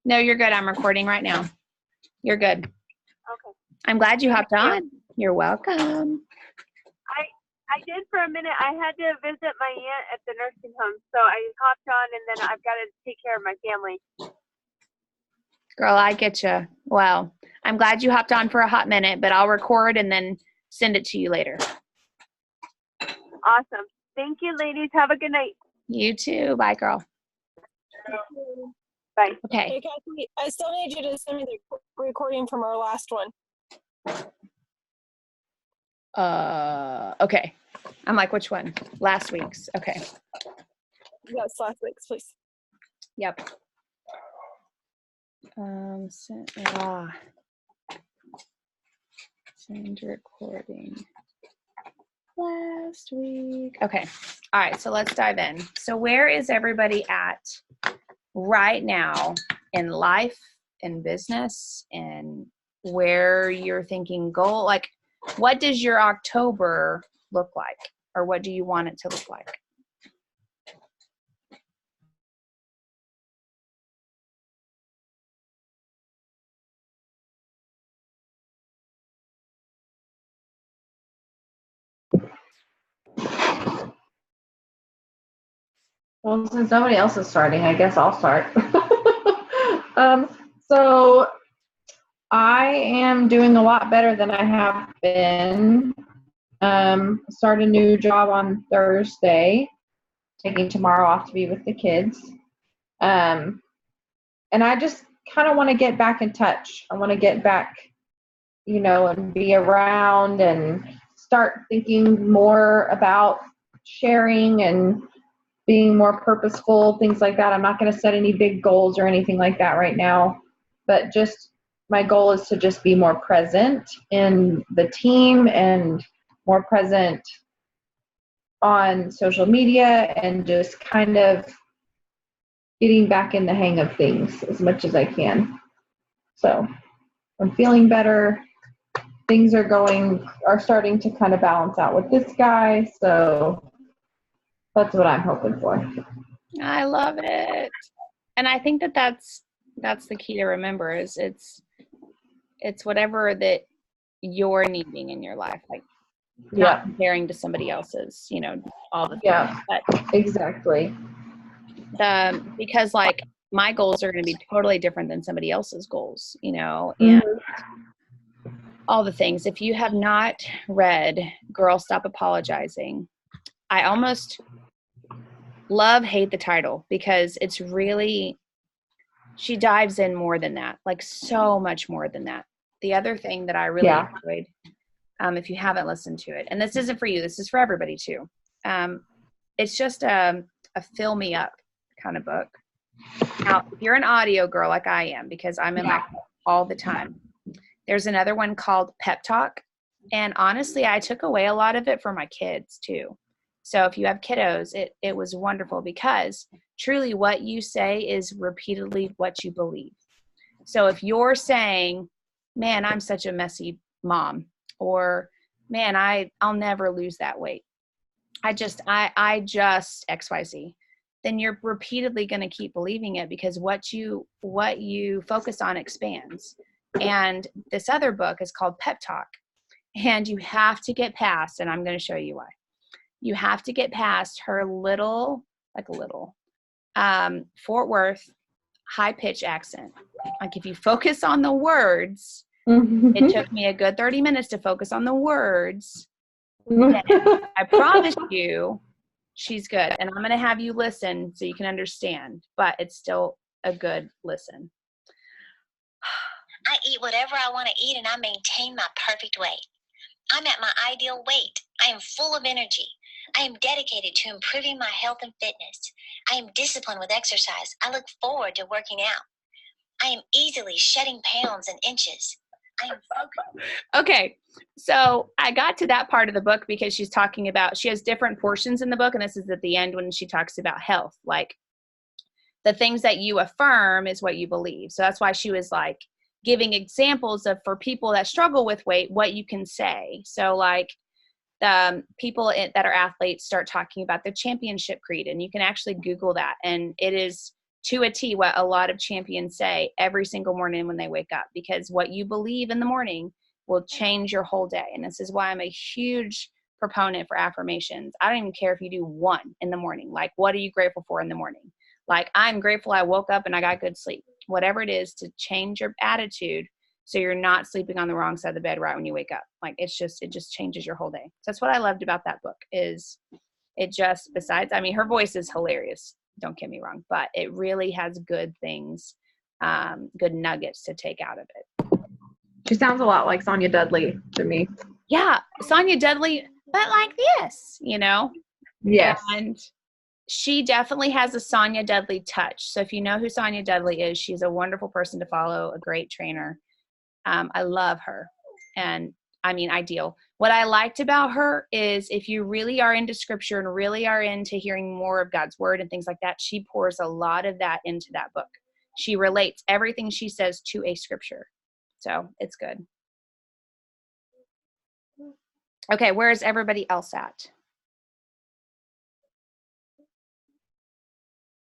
No, you're good. I'm recording right now. You're good. Okay. I'm glad you hopped on. You're welcome. I did for a minute. I had to visit my aunt at the nursing home, so I hopped on, and then I've got to take care of my family. Girl, I get you. Well, I'm glad you hopped on for a hot minute, but I'll record and then send it to you later. Awesome. Thank you, ladies. Have a good night. You too. Bye, girl. Bye. Okay. Hey, Kathy, I still need you to send me the recording from our last one. Okay. I'm like, which one? Last week's. Okay. Yes, last week's, please. Yep. Send recording last week. Okay. All right. So let's dive in. So where is everybody at right now in life, in business, and where you're thinking goal? Like, what does your October look like, or what do you want it to look like? Well, since nobody else is starting, I guess I'll start. So I am doing a lot better than I have been. Start a new job on Thursday, taking tomorrow off to be with the kids. And I just kind of want to get back in touch. I want to get back, and be around and start thinking more about sharing and being more purposeful, things like that. I'm not going to set any big goals or anything like that right now, but just my goal is to just be more present in the team and more present on social media and just kind of getting back in the hang of things as much as I can. So I'm feeling better. Things are starting to kind of balance out with this guy. So that's what I'm hoping for. I love it. And I think that's the key to remember is it's whatever that you're needing in your life, like not comparing to somebody else's, all the things. Yeah, but exactly. Because like my goals are going to be totally different than somebody else's goals, and all the things. If you have not read Girl Stop Apologizing, I almost hate the title because it's really, she dives in more than that, like so much more than that. The other thing that I really enjoyed, if you haven't listened to it, and this isn't for you, this is for everybody too. It's just a fill me up kind of book. Now, if you're an audio girl like I am, because I'm in my car all the time, there's another one called Pep Talk. And honestly, I took away a lot of it for my kids too. So if you have kiddos, it was wonderful because truly what you say is repeatedly what you believe. So if you're saying, man, I'm such a messy mom, or man, I'll never lose that weight. I just XYZ, then you're repeatedly going to keep believing it because what you focus on expands. And this other book is called Pep Talk. And you have to get past, and I'm going to show you why. You have to get past her Fort Worth high-pitch accent. Like if you focus on the words, it took me a good 30 minutes to focus on the words. I promise you, she's good. And I'm going to have you listen so you can understand, but it's still a good listen. I eat whatever I want to eat and I maintain my perfect weight. I'm at my ideal weight. I am full of energy. I am dedicated to improving my health and fitness. I am disciplined with exercise. I look forward to working out. I am easily shedding pounds and inches. I am focused. Okay, so I got to that part of the book because she's talking about, she has different portions in the book, and this is at the end when she talks about health. Like the things that you affirm is what you believe. So that's why she was like giving examples of, for people that struggle with weight, what you can say. So like the people that are athletes start talking about the championship creed, and you can actually Google that. And it is to a T what a lot of champions say every single morning when they wake up, because what you believe in the morning will change your whole day. And this is why I'm a huge proponent for affirmations. I don't even care if you do one in the morning. Like, what are you grateful for in the morning? Like, I'm grateful I woke up and I got good sleep. Whatever it is to change your attitude so you're not sleeping on the wrong side of the bed right when you wake up. Like, it just changes your whole day. So that's what I loved about that book, is it just, besides, I mean, her voice is hilarious, don't get me wrong, but it really has good things, good nuggets to take out of it. She sounds a lot like Sonia Dudley to me. Yeah, Sonia Dudley, but like this, you know? Yes. And she definitely has a Sonia Dudley touch. So if you know who Sonia Dudley is, she's a wonderful person to follow, a great trainer. I love her. And I mean, ideal. What I liked about her is if you really are into scripture and really are into hearing more of God's word and things like that, she pours a lot of that into that book. She relates everything she says to a scripture. So it's good. Okay, where is everybody else at?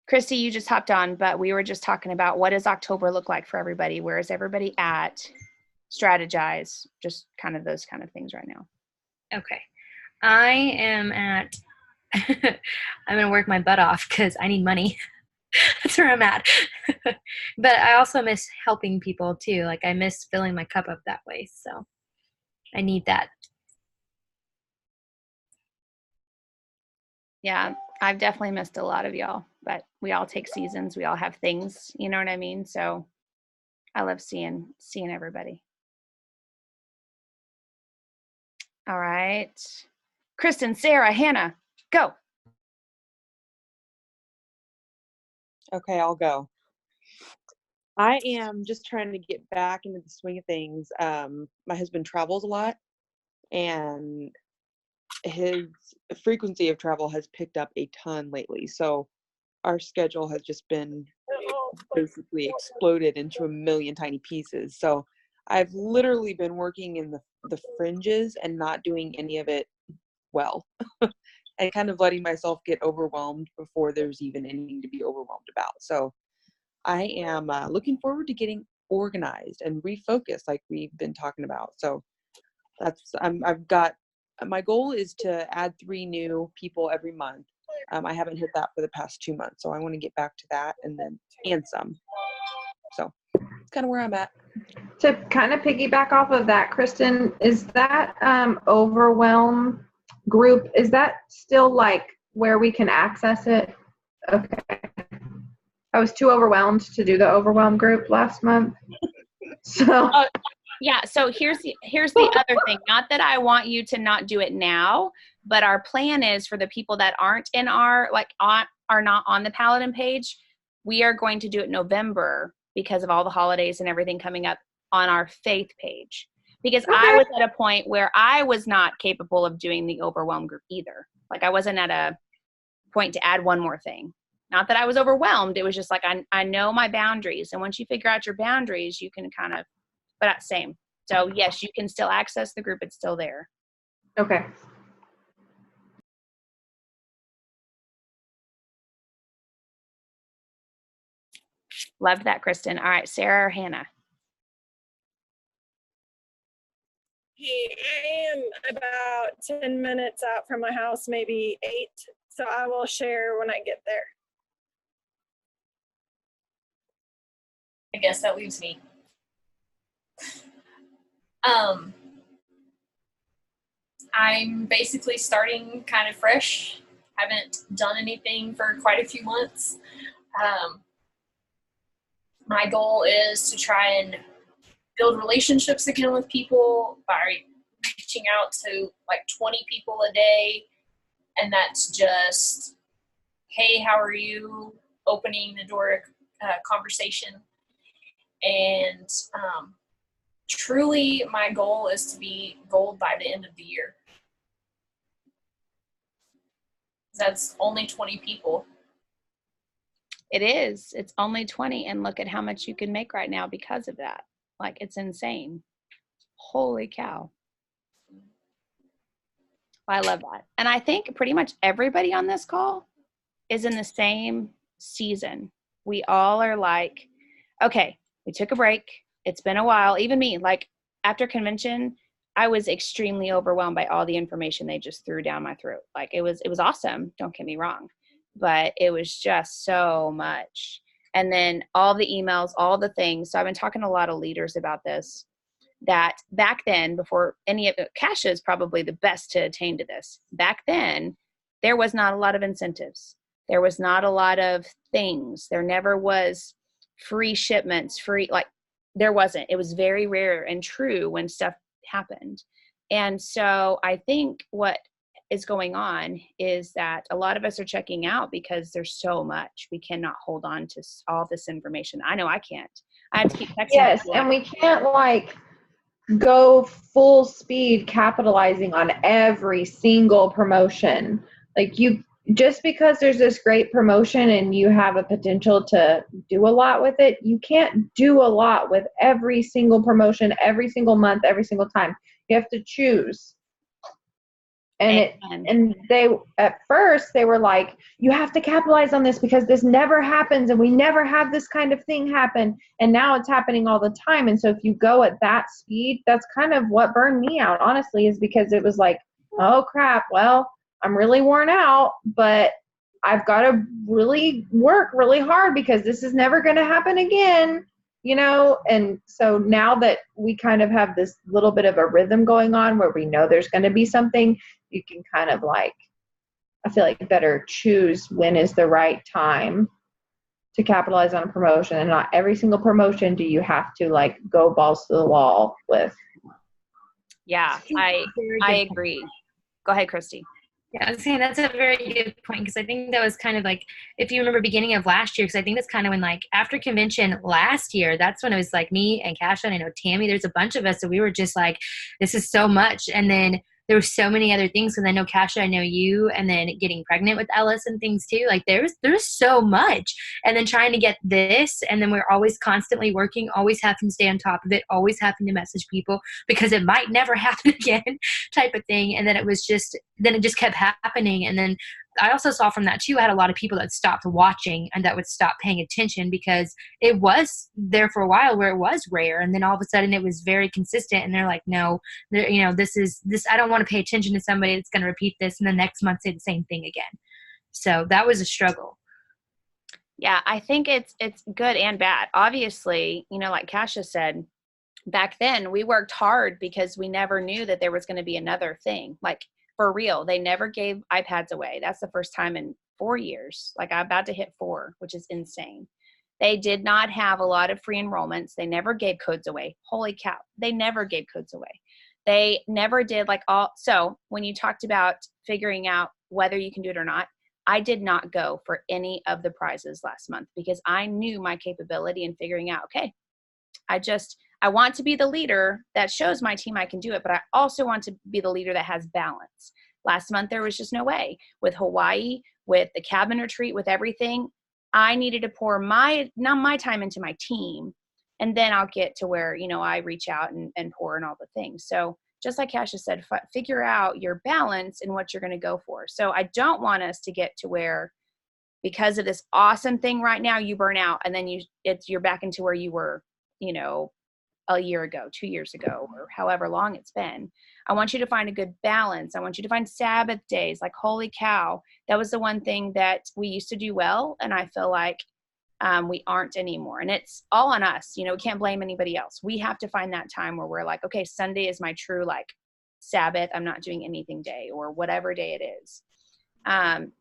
Christy, you just hopped on, but we were just talking about what does October look like for everybody? Where is everybody at? Strategize, just kind of those kind of things right now. Okay. I am at, I'm going to work my butt off because I need money. That's where I'm at. But I also miss helping people too. Like, I miss filling my cup up that way. So I need that. Yeah, I've definitely missed a lot of y'all, but we all take seasons. We all have things, you know what I mean? So I love seeing everybody. All right. Kristen, Sarah, Hannah, go. Okay, I'll go. I am just trying to get back into the swing of things. My husband travels a lot, and his frequency of travel has picked up a ton lately. So our schedule has just been basically exploded into a million tiny pieces. So I've literally been working in the fringes and not doing any of it well. And kind of letting myself get overwhelmed before there's even anything to be overwhelmed about. So I am looking forward to getting organized and refocused like we've been talking about. So I've got, my goal is to add 3 new people every month. I haven't hit that for the past 2 months. So I want to get back to that and some. So it's kind of where I'm at. To kind of piggyback off of that, Kristen, is that Overwhelm group, is that still like where we can access it? Okay. I was too overwhelmed to do the Overwhelm group last month. So yeah, so here's the other thing. Not that I want you to not do it now, but our plan is for the people that aren't in our, like, are not on the Paladin page, we are going to do it November because of all the holidays and everything coming up on our faith page. Because okay. I was at a point where I was not capable of doing the Overwhelm group either. Like, I wasn't at a point to add one more thing. Not that I was overwhelmed. It was just like, I know my boundaries. And once you figure out your boundaries, you can kind of, but same. So yes, you can still access the group. It's still there. Okay. Loved that, Kristen. All right, Sarah or Hannah? Hey, I am about 10 minutes out from my house, maybe 8. So I will share when I get there. I guess that leaves me. I'm basically starting kind of fresh. Haven't done anything for quite a few months. My goal is to try and build relationships again with people by reaching out to like 20 people a day. And that's just, hey, how are you? Opening the door conversation. And truly my goal is to be gold by the end of the year. That's only 20 people. It is. It's only 20. And look at how much you can make right now because of that. Like, it's insane. Holy cow. I love that. And I think pretty much everybody on this call is in the same season. we all are like, okay, we took a break. It's been a while. Even me, like after convention, I was extremely overwhelmed by all the information they just threw down my throat. Like it was awesome. Don't get me wrong, but it was just so much. And then all the emails, all the things. So I've been talking to a lot of leaders about this, that back then, before any of it, Kasha is probably the best to attain to this. Back then, there was not a lot of incentives. There was not a lot of things. There never was free shipments, like there wasn't. It was very rare and true when stuff happened. And so I think what is going on is that a lot of us are checking out because there's so much. We cannot hold on to all this information. I know I can't. I have to keep texting. Yes, and we can't like go full speed capitalizing on every single promotion. Like you, just because there's this great promotion and you have a potential to do a lot with it, you can't do a lot with every single promotion, every single month, every single time. You have to choose. And they, at first they were like, you have to capitalize on this because this never happens and we never have this kind of thing happen. And now it's happening all the time. And so if you go at that speed, that's kind of what burned me out, honestly, is because it was like, oh crap, well, I'm really worn out, but I've got to really work really hard because this is never going to happen again, you know? And so now that we kind of have this little bit of a rhythm going on where we know there's going to be something, you can kind of like, I feel like better choose when is the right time to capitalize on a promotion, and not every single promotion do you have to like go balls to the wall with. Yeah, I agree. Go ahead, Christy. Yeah, I was saying that's a very good point, because I think that was kind of like, if you remember beginning of last year, because I think that's kind of when like after convention last year, that's when it was like me and Kasha and I know Tammy, there's a bunch of us, so we were just like, this is so much. And then there were so many other things, because I know Kasha, I know you, and then getting pregnant with Ellis and things too. Like there's so much, and then trying to get this, and then we're always constantly working, always having to stay on top of it, always having to message people because it might never happen again, type of thing. And then it just kept happening. And then I also saw from that too, I had a lot of people that stopped watching and that would stop paying attention because it was there for a while where it was rare. And then all of a sudden it was very consistent, and they're like, no, this, I don't want to pay attention to somebody that's going to repeat this and the next month say the same thing again. So that was a struggle. Yeah, I think it's good and bad. Obviously, like Kasha said, back then we worked hard because we never knew that there was going to be another thing. Like for real, they never gave iPads away. That's the first time in 4 years. Like I'm about to hit 4, which is insane. They did not have a lot of free enrollments. They never gave codes away. Holy cow. They never gave codes away. They never did so when you talked about figuring out whether you can do it or not, I did not go for any of the prizes last month because I knew my capability in figuring out, okay, I want to be the leader that shows my team I can do it, but I also want to be the leader that has balance. Last month, there was just no way. With Hawaii, with the cabin retreat, with everything, I needed to pour my time into my team, and then I'll get to where, I reach out and pour in all the things. So just like Kasha said, figure out your balance and what you're going to go for. So I don't want us to get to where, because of this awesome thing right now, you burn out, and then you're back into where you were, a year ago, 2 years ago, or however long it's been. I want you to find a good balance. I want you to find Sabbath days. Like, holy cow, that was the one thing that we used to do well, and I feel like we aren't anymore. And it's all on us. We can't blame anybody else. We have to find that time where we're like, okay, Sunday is my true Sabbath. I'm not doing anything day, or whatever day it is.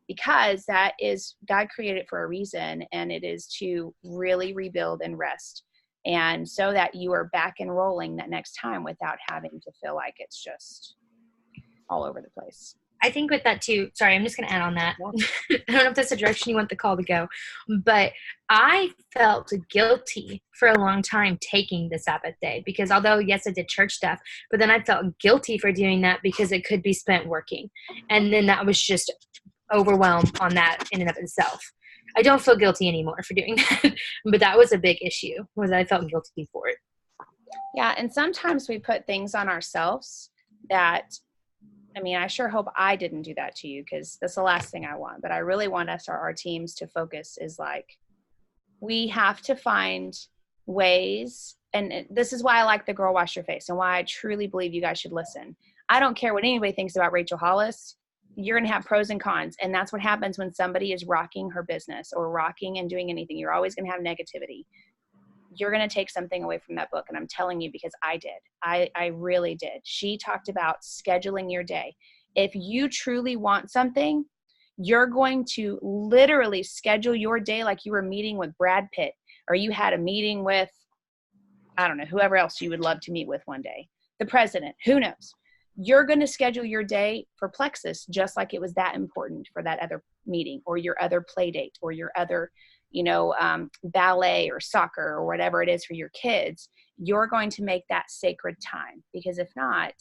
Because that is, God created it for a reason, and it is to really rebuild and rest. And so that you are back and rolling that next time without having to feel like it's just all over the place. I think with that too, sorry, I'm just going to add on that. I don't know if that's the direction you want the call to go, but I felt guilty for a long time taking the Sabbath day, because although, yes, I did church stuff, but then I felt guilty for doing that because it could be spent working. And then that was just overwhelmed on that in and of itself. I don't feel guilty anymore for doing that, but that was a big issue, was I felt guilty for it. Yeah, and sometimes we put things on ourselves that, I sure hope I didn't do that to you, because that's the last thing I want. But I really want us, our teams, to focus is we have to find ways, and this is why I like the Girl Wash Your Face and why I truly believe you guys should listen. I don't care what anybody thinks about Rachel Hollis. You're going to have pros and cons. And that's what happens when somebody is rocking her business or rocking and doing anything. You're always going to have negativity. You're going to take something away from that book. And I'm telling you, because I did. I really did. She talked about scheduling your day. If you truly want something, you're going to literally schedule your day like you were meeting with Brad Pitt, or you had a meeting with, I don't know, whoever else you would love to meet with one day, the president, who knows? You're going to schedule your day for Plexus just like it was that important for that other meeting or your other play date or your other, ballet or soccer or whatever it is for your kids. You're going to make that sacred time, because if not,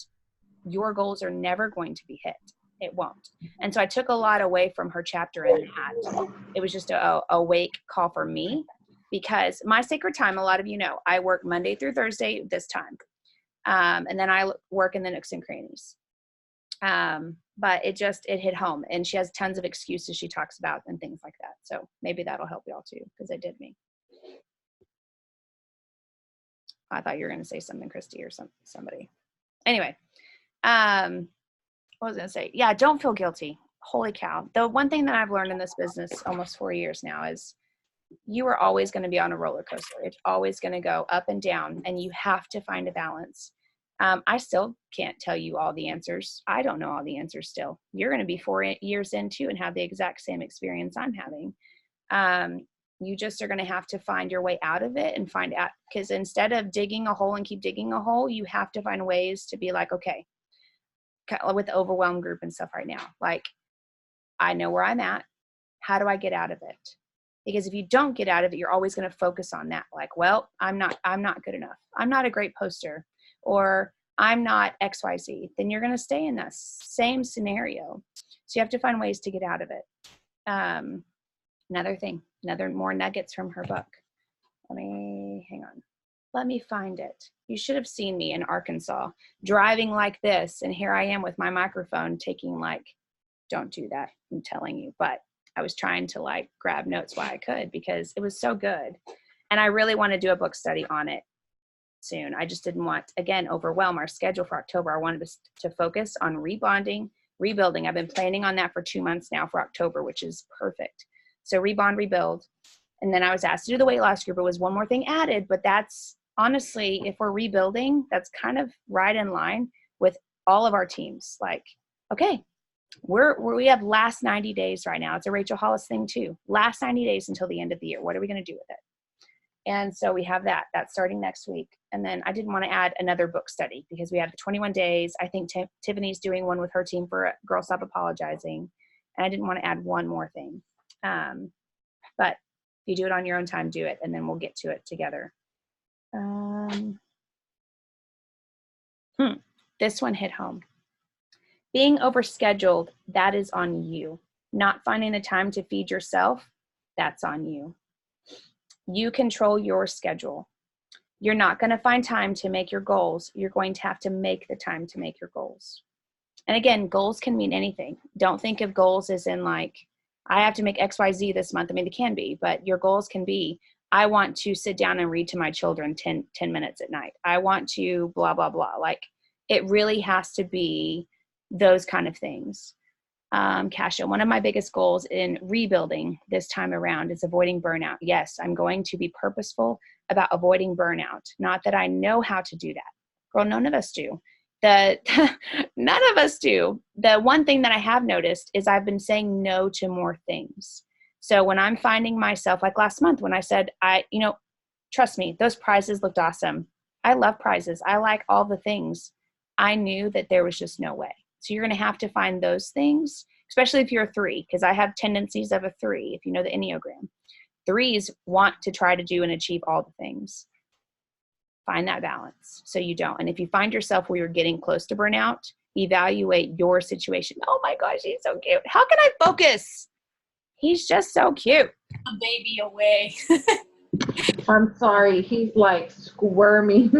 your goals are never going to be hit. It won't. And so I took a lot away from her chapter in that. It was just a wake call for me, because my sacred time, a lot of you know, I work Monday through Thursday this time. And then I work in the nooks and crannies. But it hit home, and she has tons of excuses she talks about and things like that. So maybe that'll help y'all too, because it did me. I thought you were going to say something, Christy, or somebody. Anyway, what was I going to say? Yeah, don't feel guilty. Holy cow. The one thing that I've learned in this business almost 4 years now is you are always going to be on a roller coaster. It's always going to go up and down, and you have to find a balance. I still can't tell you all the answers. I don't know all the answers still. You're going to be 4 years in too and have the exact same experience I'm having. You just are going to have to find your way out of it and find out, because instead of digging a hole and keep digging a hole, you have to find ways to be like, okay, with the overwhelmed group and stuff right now, like, I know where I'm at. How do I get out of it? Because if you don't get out of it, you're always going to focus on that. Like, well, I'm not good enough. I'm not a great poster, or I'm not XYZ. Then you're going to stay in that same scenario. So you have to find ways to get out of it. Another more nuggets from her book. Let me find it. You should have seen me in Arkansas driving like this. And here I am with my microphone taking don't do that, I'm telling you. But I was trying to grab notes while I could, because it was so good. And I really want to do a book study on it soon. I just didn't want, again, overwhelm our schedule for October. I wanted to focus on rebonding, rebuilding. I've been planning on that for 2 months now for October, which is perfect. So rebond, rebuild. And then I was asked to do the weight loss group. It was one more thing added, but that's honestly, if we're rebuilding, that's kind of right in line with all of our teams. Okay, we have last 90 days right now. It's a Rachel Hollis thing too. Last 90 days until the end of the year. What are we going to do with it? And so we have that's starting next week. And then I didn't want to add another book study, because we have the 21 days. I think Tiffany's doing one with her team for Girl Stop Apologizing. And I didn't want to add one more thing. But if you do it on your own time, do it. And then we'll get to it together. This one hit home. Being overscheduled, that is on you. Not finding the time to feed yourself, that's on you. You control your schedule. You're not going to find time to make your goals. You're going to have to make the time to make your goals. And again, goals can mean anything. Don't think of goals as in I have to make XYZ this month. I mean, they can be, but your goals can be, I want to sit down and read to my children 10 minutes at night. I want to blah, blah, blah. It really has to be those kind of things. Kasha, one of my biggest goals in rebuilding this time around is avoiding burnout. Yes, I'm going to be purposeful about avoiding burnout. Not that I know how to do that. Girl, none of us do. None of us do. The one thing that I have noticed is I've been saying no to more things. So when I'm finding myself, like last month when I said, trust me, those prizes looked awesome. I love prizes. I like all the things. I knew that there was just no way. So you're going to have to find those things, especially if you're a 3, because I have tendencies of a 3, if you know the Enneagram. 3s want to try to do and achieve all the things. Find that balance so you don't. And if you find yourself where you're getting close to burnout, evaluate your situation. Oh my gosh, he's so cute. How can I focus? He's just so cute. A baby away. I'm sorry, he's squirming.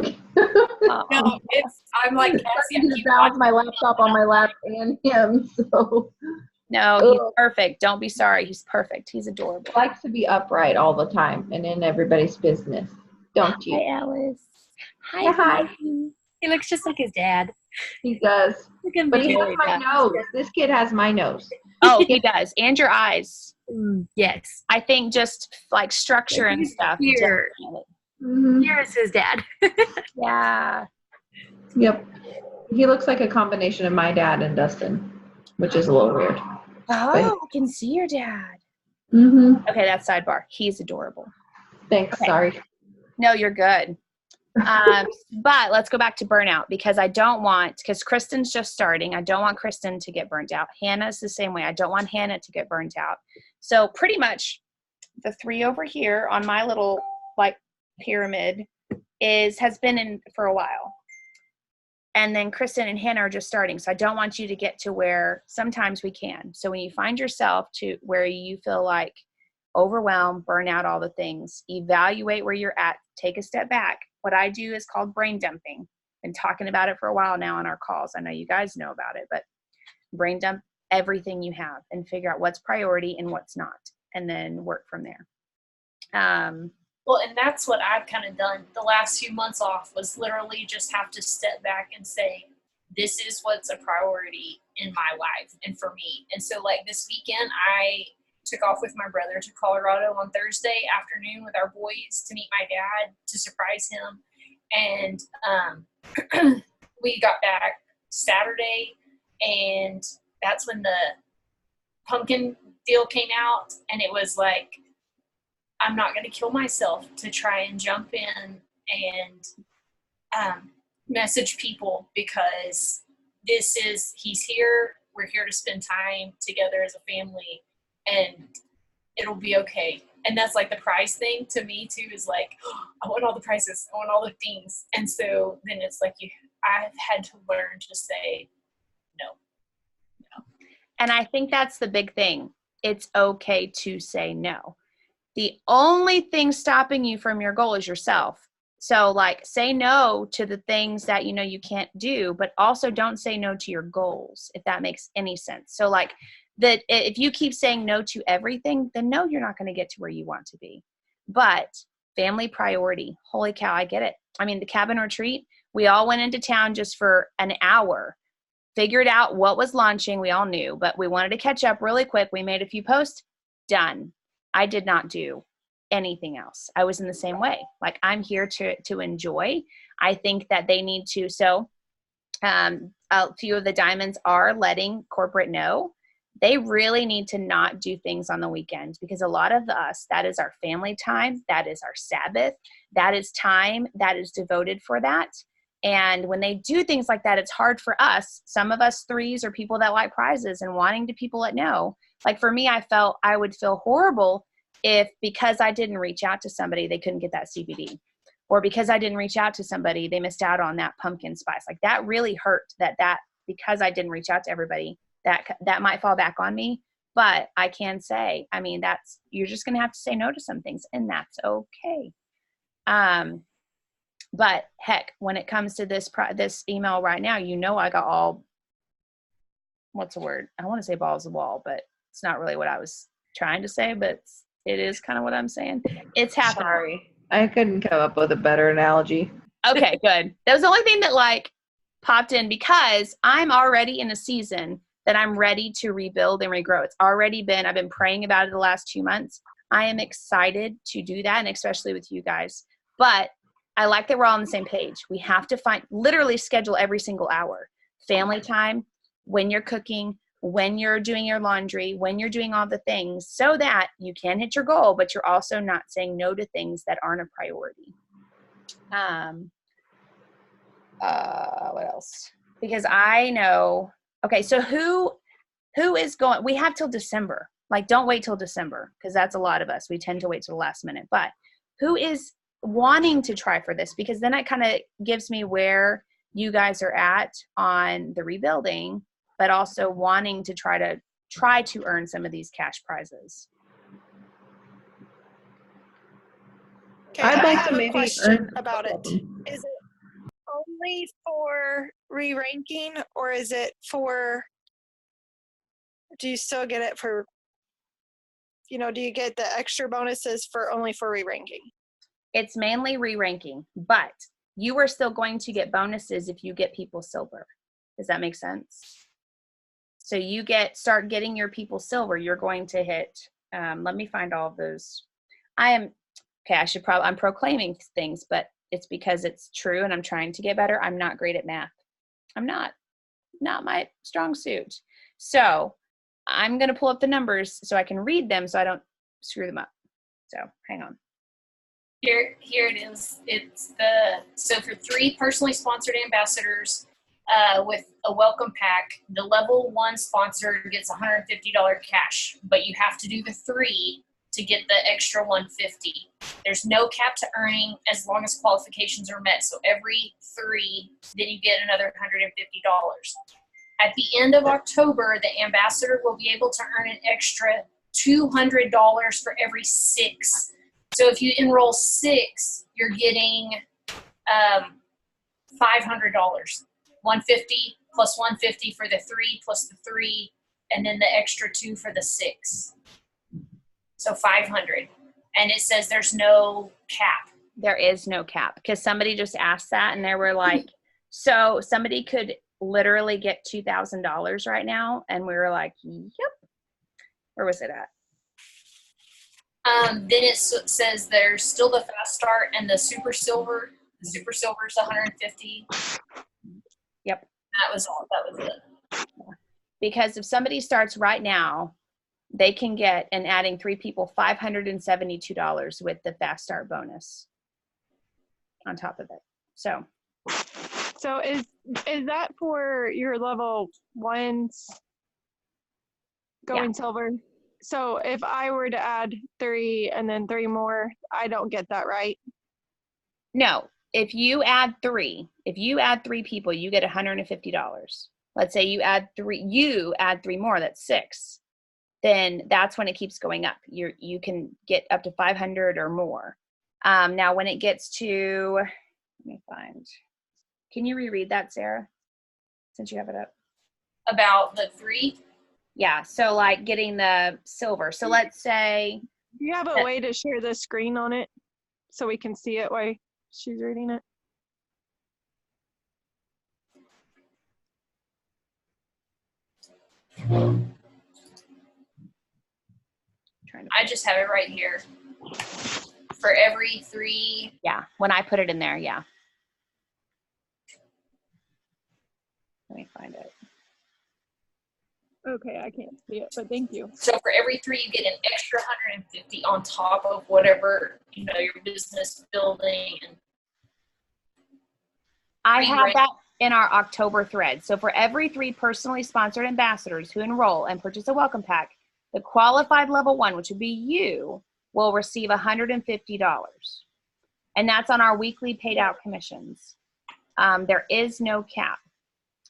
No, I'm like, Cassie, I keep balance my laptop on my lap and him. So No, he's Ugh. perfect. Don't be sorry. He's perfect. He's adorable. Likes to be upright all the time and in everybody's business. Don't Hi, you? Alice. Yeah, hi. Baby. He looks just like his dad. He does. Look at But he me. has my nose. This kid has my nose. Oh, he does. And your eyes. Yes. I think just like structure and stuff. Here. Definitely. Mm-hmm. Here is his dad. Yeah. Yep. He looks like a combination of my dad and Dustin, which is a little weird. Oh, I can see your dad. Mm-hmm. Okay, that's sidebar. He's adorable. Thanks. Okay. Sorry. No, you're good. But let's go back to burnout because because Kristen's just starting. I don't want Kristen to get burnt out. Hannah's the same way. I don't want Hannah to get burnt out. So pretty much the three over here on my little like pyramid has been in for a while. And then Kristen and Hannah are just starting. So I don't want you to get to where sometimes we can. So when you find yourself to where you feel like overwhelmed, burn out, all the things, evaluate where you're at, take a step back. What I do is called brain dumping. Been talking about it for a while now on our calls. I know you guys know about it, but brain dump everything you have and figure out what's priority and what's not, and then work from there. Well, and that's what I've kind of done the last few months off was literally just have to step back and say, this is what's a priority in my life and for me. And so like this weekend, I took off with my brother to Colorado on Thursday afternoon with our boys to meet my dad to surprise him. And we got back Saturday, and that's when the pumpkin deal came out. And it was like, I'm not going to kill myself to try and jump in and message people because he's here. We're here to spend time together as a family, and it'll be okay. And that's like the prize thing to me too, is like, oh, I want all the prizes. I want all the things. And so then it's like I've had to learn to say no. And I think that's the big thing. It's okay to say no. The only thing stopping you from your goal is yourself. So like say no to the things that you can't do, but also don't say no to your goals, if that makes any sense. So like that if you keep saying no to everything, then no, you're not going to get to where you want to be. But family priority, holy cow, I get it. I mean, the cabin retreat, we all went into town just for an hour, figured out what was launching. We all knew, but we wanted to catch up really quick. We made a few posts, done. I did not do anything else. I was in the same way. Like I'm here to enjoy. I think that they need to. So a few of the diamonds are letting corporate know they really need to not do things on the weekends, because a lot of us, that is our family time. That is our Sabbath. That is time that is devoted for that. And when they do things like that, it's hard for us. Some of us threes are people that like prizes and wanting to people that know. Like for me, I would feel horrible if because I didn't reach out to somebody, they couldn't get that CBD. Or because I didn't reach out to somebody, they missed out on that pumpkin spice. Like that really hurt that because I didn't reach out to everybody, that might fall back on me. But I can say, I mean, you're just going to have to say no to some things, and that's okay. But heck, when it comes to this email right now, I got all, what's the word? I want to say balls to the wall, but it's not really what I was trying to say, but it is kind of what I'm saying. It's happening. Sorry. I couldn't come up with a better analogy. Okay, good. That was the only thing that like popped in, because I'm already in a season that I'm ready to rebuild and regrow. I've been praying about it the last 2 months. I am excited to do that, and especially with you guys. But I like that we're all on the same page. We have to literally schedule every single hour. Family time, when you're cooking, when you're doing your laundry, when you're doing all the things, so that you can hit your goal, but you're also not saying no to things that aren't a priority. What else? Because I know, okay, so who is going, we have till December. Like, don't wait till December, because that's a lot of us. We tend to wait till the last minute. But who is wanting to try for this? Because then it kind of gives me where you guys are at on the rebuilding, but also wanting to try to earn some of these cash prizes. Okay, I'd I like have to a maybe question earn about it. Is it only for re-ranking, or is it for do you still get it for, do you get the extra bonuses only for re-ranking? It's mainly re-ranking, but you are still going to get bonuses if you get people silver. Does that make sense? So you start getting your people silver, you're going to hit, let me find all of those. I'm proclaiming things, but it's because it's true and I'm trying to get better. I'm not great at math. I'm not my strong suit. So I'm going to pull up the numbers so I can read them so I don't screw them up. So hang on. Here it is. So for 3 personally sponsored ambassadors with a welcome pack, the level 1 sponsor gets $150 cash, but you have to do the 3 to get the extra $150. There's no cap to earning as long as qualifications are met. So every 3, then you get another $150. At the end of October, the ambassador will be able to earn an extra $200 for every 6. So if you enroll 6, you're getting $500. 150 plus 150 for the 3 plus the 3, and then the extra 2 for the 6. So 500. And it says there's no cap. There is no cap because somebody just asked that and they were like, so somebody could literally get $2,000 right now. And we were like, yep. Where was it at? Then it says there's still the fast start and the super silver. The super silver is 150. Yep. That was all. That was it. Because if somebody starts right now, they can get, and adding 3 people, $572 with the fast start bonus on top of it. So is that for your level 1s going silver? So if I were to add 3 and then 3 more, I don't get that, right? No, if you add 3 people, you get $150. Let's say you add 3 more, that's 6. Then that's when it keeps going up. You can get up to 500 or more. Now when it gets to, let me find, can you reread that, Sarah, since you have it up? About the 3? Yeah, so like getting the silver. So let's say. Do you have a way to share the screen on it so we can see it while she's reading it? I just have it right here. For every 3. Yeah, when I put it in there, yeah. Let me find it. Okay, I can't see it, but thank you. So for every 3, you get an extra 150 on top of whatever, your business building. And I have that in our October thread. So for every 3 personally sponsored ambassadors who enroll and purchase a welcome pack, the qualified level 1, which would be you, will receive $150. And that's on our weekly paid out commissions. There is no cap.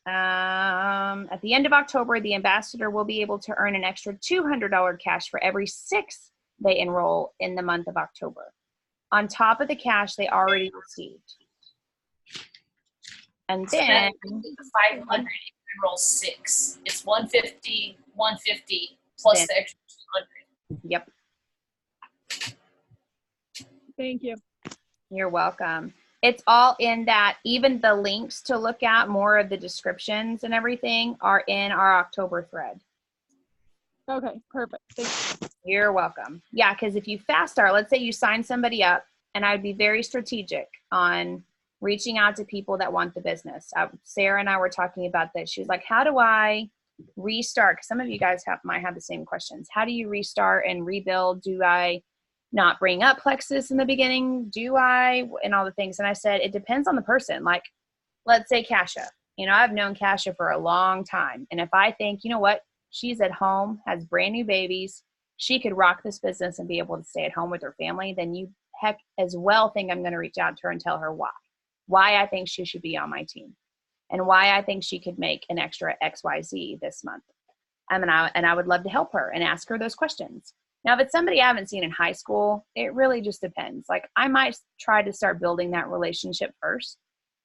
At the end of October, the ambassador will be able to earn an extra $200 cash for every 6 they enroll in the month of October, on top of the cash they already received. And then the 500, you enroll 6. It's 150, 150 plus the extra 200. Yep. Thank you. You're welcome. It's all in that. Even the links to look at more of the descriptions and everything are in our October thread. Okay, perfect. Thank you. You're welcome. Yeah, because if you fast start, let's say you sign somebody up, and I'd be very strategic on reaching out to people that want the business. Sarah and I were talking about this. She was like, how do I restart? Because some of you guys might have the same questions. How do you restart and rebuild? Do I not bring up Plexus in the beginning? Do I? And all the things. And I said, it depends on the person. Like, let's say Kasha. I've known Kasha for a long time. And if I think, you know what, she's at home, has brand new babies, she could rock this business and be able to stay at home with her family, then you heck as well think I'm going to reach out to her and tell her why I think she should be on my team and why I think she could make an extra XYZ this month. And I would love to help her and ask her those questions. Now, if it's somebody I haven't seen in high school, it really just depends. Like, I might try to start building that relationship first.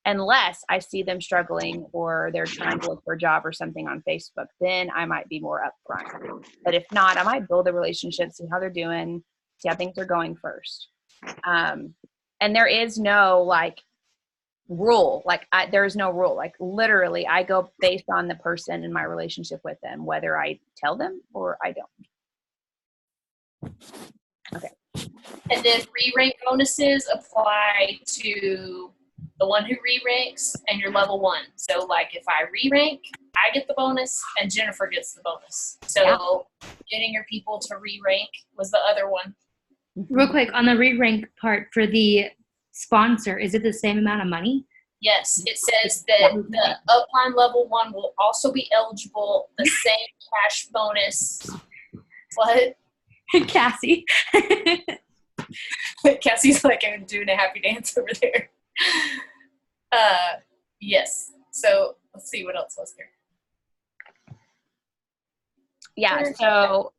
unless I see them struggling or they're trying to look for a job or something on Facebook, then I might be more upfront. But if not, I might build a relationship, see how they're doing, see how things are going first. And there is no like rule, like there's no rule. Like literally I go based on the person and my relationship with them, whether I tell them or I don't. Okay. And then re-rank bonuses apply to the one who re-ranks and your level 1. So like if I re-rank, I get the bonus and Jennifer gets the bonus. So getting your people to re-rank was the other one. Real quick, on the re-rank part for the sponsor, is it the same amount of money? Yes, it says that the upline level 1 will also be eligible, the same cash bonus. What? Cassie. Cassie's like doing a happy dance over there. Yes. So let's see what else was there. Yeah. So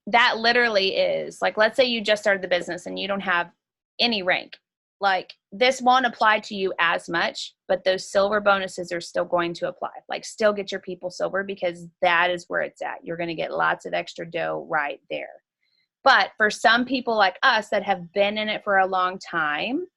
that literally is like, let's say you just started the business and you don't have any rank. Like this won't apply to you as much, but those silver bonuses are still going to apply. Like still get your people silver because that is where it's at. You're going to get lots of extra dough right there. But for some people like us that have been in it for a long time,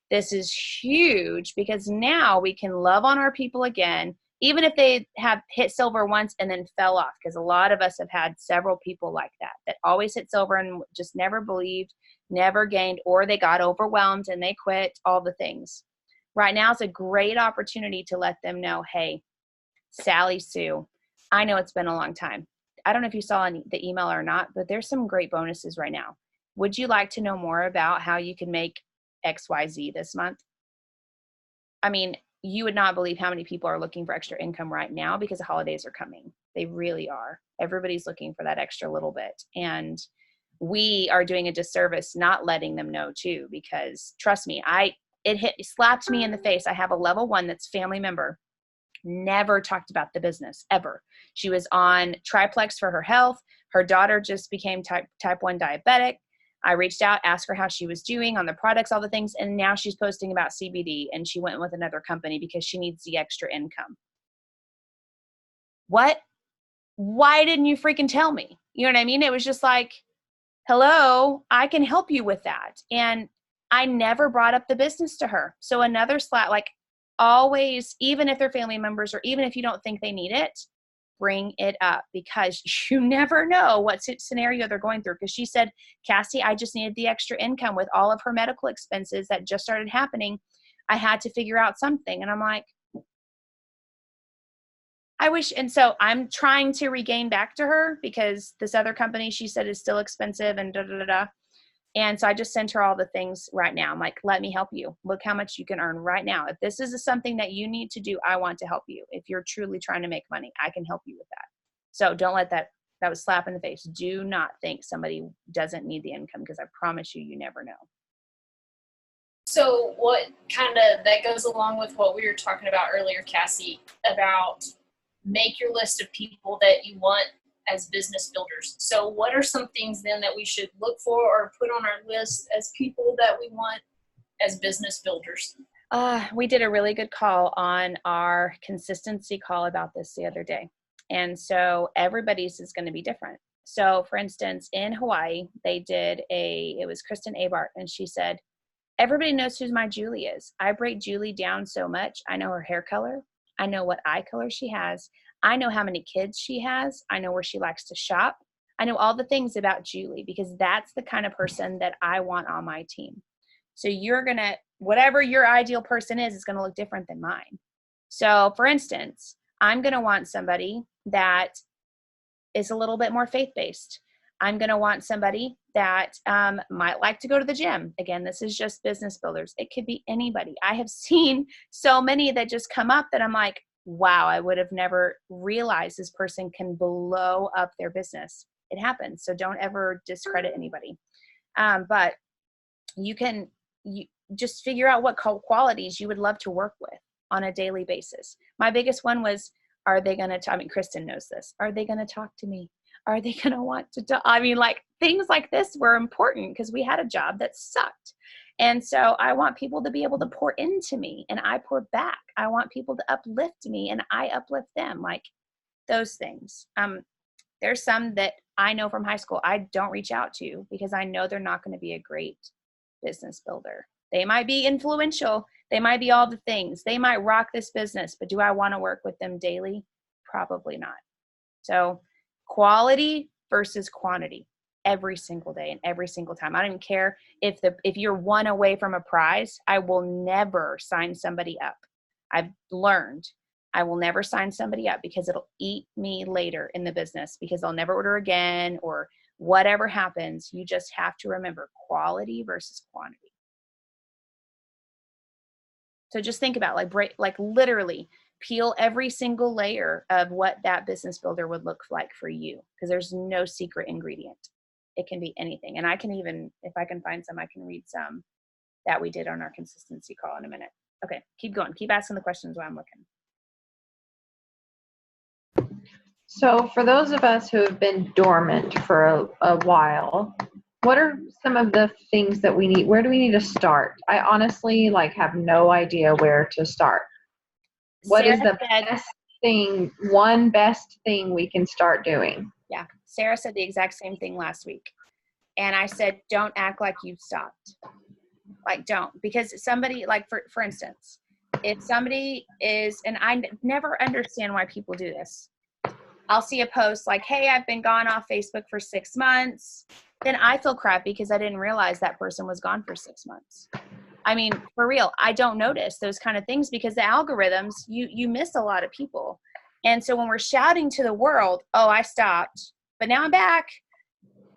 this is huge because now we can love on our people again, even if they have hit silver once and then fell off, because a lot of us have had several people like that always hit silver and just never believed, never gained, or they got overwhelmed and they quit, all the things. Right now is a great opportunity to let them know, hey, Sally Sue, I know it's been a long time. I don't know if you saw the email or not, but there's some great bonuses right now. Would you like to know more about how you can make XYZ this month? I mean, you would not believe how many people are looking for extra income right now because the holidays are coming. They really are. Everybody's looking for that extra little bit. And we are doing a disservice not letting them know too, because trust me, it slapped me in the face. I have a level 1 that's family member, never talked about the business ever. She was on triplex for her health. Her daughter just became type 1 diabetic. I reached out, asked her how she was doing on the products, all the things, and now she's posting about CBD, and she went with another company because she needs the extra income. What? Why didn't you freaking tell me? You know what I mean? It was just like, hello, I can help you with that. And I never brought up the business to her. So another slap, like always, even if they're family members or even if you don't think they need it, bring it up because you never know what scenario they're going through. Because she said, Cassie, I just needed the extra income with all of her medical expenses that just started happening. I had to figure out something. And I'm like, I wish. And so I'm trying to regain back to her because this other company she said is still expensive and da da da da. And so I just sent her all the things right now. I'm like, let me help you. Look how much you can earn right now. If this is something that you need to do, I want to help you. If you're truly trying to make money, I can help you with that. So don't let that was slap in the face. Do not think somebody doesn't need the income because I promise you, you never know. So what kind of, that goes along with what we were talking about earlier, Cassie, about make your list of people that you want as business builders. So what are some things then that we should look for or put on our list as people that we want as business builders? We did a really good call on our consistency call about this the other day. And so everybody's is going to be different. So for instance, in Hawaii, they did it was Kristen Abart, and she said, everybody knows who my Julie is. I break Julie down so much. I know her hair color. I know what eye color she has. I know how many kids she has. I know where she likes to shop. I know all the things about Julie because that's the kind of person that I want on my team. So you're going to, whatever your ideal person is going to look different than mine. So for instance, I'm going to want somebody that is a little bit more faith-based. I'm going to want somebody that might like to go to the gym. Again, this is just business builders. It could be anybody. I have seen so many that just come up that I'm like, wow, I would have never realized this person can blow up their business. It happens. So don't ever discredit anybody. But you just figure out what qualities you would love to work with on a daily basis. My biggest one was, are they going to, Kristen knows this. Are they going to talk to me? Are they going to want to talk? Like things like this were important because we had a job that sucked. And so I want people to be able to pour into me and I pour back. I want people to uplift me and I uplift them, like those things. There's some that I know from high school I don't reach out to because I know they're not going to be a great business builder. They might be influential. They might be all the things. They might rock this business, but do I want to work with them daily? Probably not. So quality versus quantity every single day and every single time. I don't even care if you're one away from a prize. I will never sign somebody up. I've learned I will never sign somebody up because it'll eat me later in the business because they'll never order again or whatever happens. You just have to remember quality versus quantity. So just think about like literally peel every single layer of what that business builder would look like for you, because there's no secret ingredient. It can be anything. And I can even, if I can find some, I can read some that we did on our consistency call in a minute. Okay, keep going. Keep asking the questions while I'm looking. So for those of us who have been dormant for a while, what are some of the things that we need? Where do we need to start? I honestly have no idea where to start. What is the best thing, one best thing we can start doing? Yeah, Sarah said the exact same thing last week. And I said, don't act like you've stopped. Don't, because somebody, for instance, if somebody is, and I never understand why people do this. I'll see a post like, hey, I've been gone off Facebook for 6 months. Then I feel crappy because I didn't realize that person was gone for 6 months. I mean, for real, I don't notice those kind of things because the algorithms, you miss a lot of people. And so when we're shouting to the world, oh, I stopped, but now I'm back.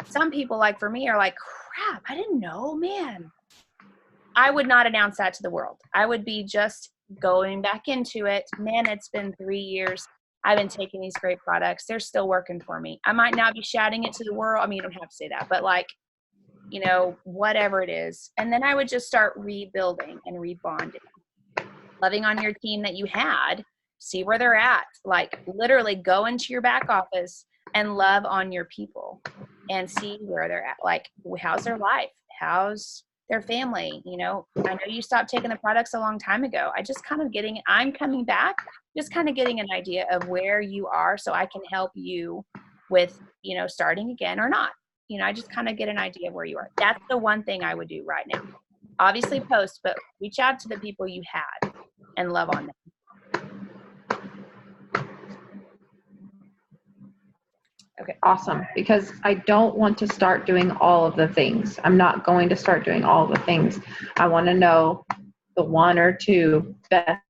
Some people, for me, are like, crap, I didn't know, man. I would not announce that to the world. I would be just going back into it. Man, it's been 3 years. I've been taking these great products. They're still working for me. I might not be shouting it to the world. I mean, you don't have to say that, but whatever it is. And then I would just start rebuilding and rebonding. Loving on your team that you had, see where they're at. Literally go into your back office and love on your people and see where they're at. How's their life? How's their family? I know you stopped taking the products a long time ago. I'm coming back, just kind of getting an idea of where you are so I can help you with, starting again or not. I just kind of get an idea of where you are. That's the one thing I would do right now. Obviously post, but reach out to the people you had and love on them. Okay. Awesome. Because I don't want to start doing all of the things. I'm not going to start doing all the things. I want to know the one or two best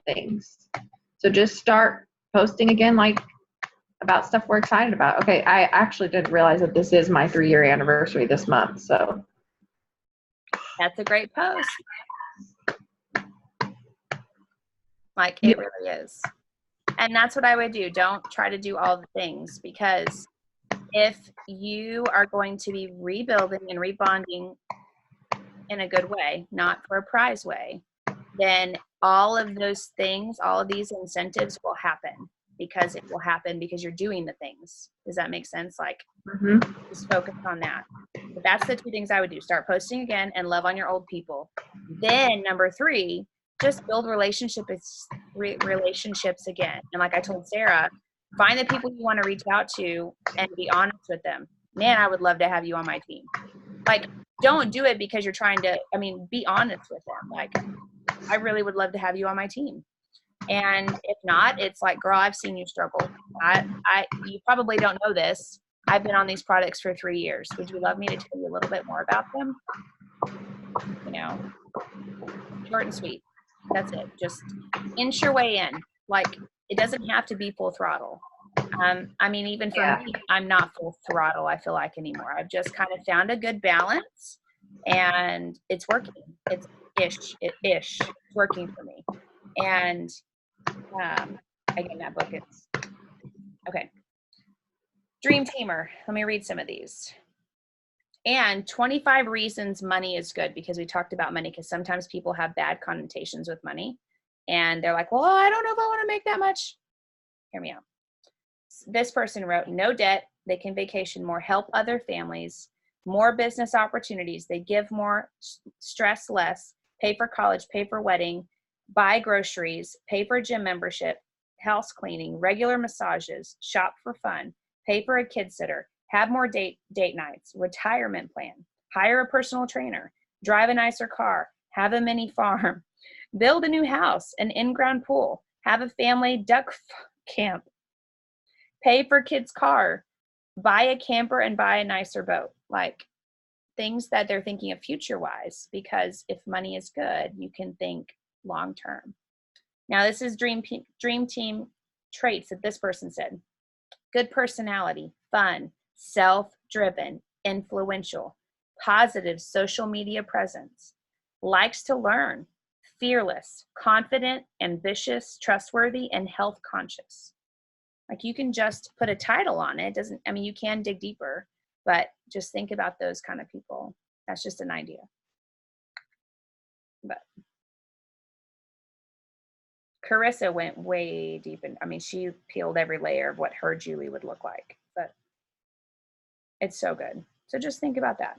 things. So just start posting again, about stuff we're excited about. Okay, I actually didn't realize that this is my 3-year anniversary this month, so. That's a great post. It really is. And that's what I would do. Don't try to do all the things, because if you are going to be rebuilding and rebonding in a good way, not for a prize way, then all of those things, all of these incentives will happen. Because it will happen because you're doing the things. Does that make sense? Just focus on that. But that's the 2 things I would do. Start posting again and love on your old people. Then number 3, just build relationships again. And like I told Sarah, find the people you want to reach out to and be honest with them. Man, I would love to have you on my team. Don't do it because you're trying to, be honest with them. I really would love to have you on my team. And if not, it's girl, I've seen you struggle. You probably don't know this. I've been on these products for 3 years. Would you love me to tell you a little bit more about them? Short and sweet. That's it. Just inch your way in. It doesn't have to be full throttle. Even for me, I'm not full throttle, I feel like, anymore. I've just kind of found a good balance and it's working. It's working for me. And again, that book is okay. Dream Tamer. Let me read some of these. And 25 reasons money is good, because we talked about money, because sometimes people have bad connotations with money and they're like, well, I don't know if I want to make that much. Hear me out. This person wrote, no debt, they can vacation more, help other families, more business opportunities. They give more, stress less, pay for college, pay for wedding, buy groceries, pay for gym membership, house cleaning, regular massages, shop for fun, pay for a kid sitter, have more date nights, retirement plan, hire a personal trainer, drive a nicer car, have a mini farm, build a new house, an in-ground pool, have a family duck camp, pay for kids' car, buy a camper and buy a nicer boat. Like things that they're thinking of future-wise, because if money is good, you can think long-term. Now, this is dream team traits that this person said. Good personality, fun, self-driven, influential, positive social media presence, likes to learn, fearless, confident, ambitious, trustworthy, and health conscious. Like you can just put a title on it. You can dig deeper, but just think about those kind of people. That's just an idea. But Carissa went way deep she peeled every layer of what her Julie would look like, but it's so good. So just think about that.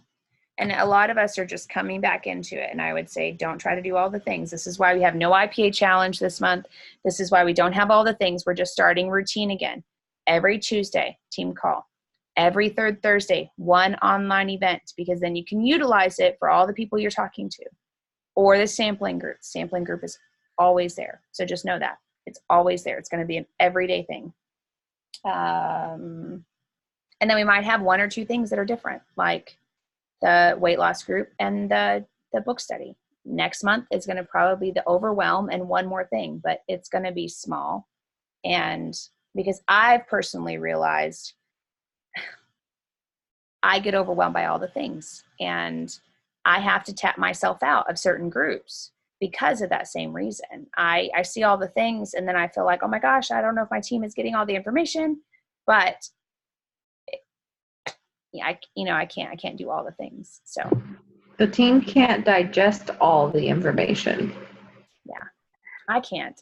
And a lot of us are just coming back into it. And I would say, don't try to do all the things. This is why we have no IPA challenge this month. This is why we don't have all the things. We're just starting routine again. Every Tuesday, team call. Every third Thursday, one online event, because then you can utilize it for all the people you're talking to. Or the sampling group. Sampling group is always there. So just know that. It's always there. It's going to be an everyday thing. And then we might have one or two things that are different, like the weight loss group and the book study. Next month is going to probably be the overwhelm and one more thing, but it's going to be small. And because I've personally realized I get overwhelmed by all the things, and I have to tap myself out of certain groups because of that same reason. I see all the things and then I feel like, oh my gosh, I don't know if my team is getting all the information, but I can't do all the things. So The team can't digest all the information. yeah, I can't.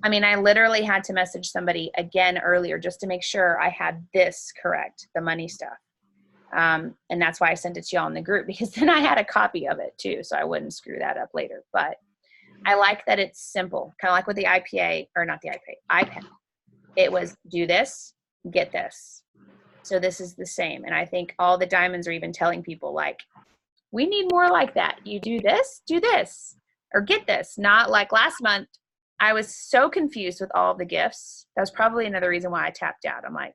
I literally had to message somebody again earlier just to make sure I had this correct, the money stuff. And that's why I sent it to y'all in the group, because then I had a copy of it too, so I wouldn't screw that up later. But I like that it's simple, kind of like with the IPA, or not the iPad. It was do this, get this. So this is the same. And I think all the diamonds are even telling people, like, we need more like that. You do this, or get this. Not like last month, I was so confused with all of the gifts. That was probably another reason why I tapped out. I'm like,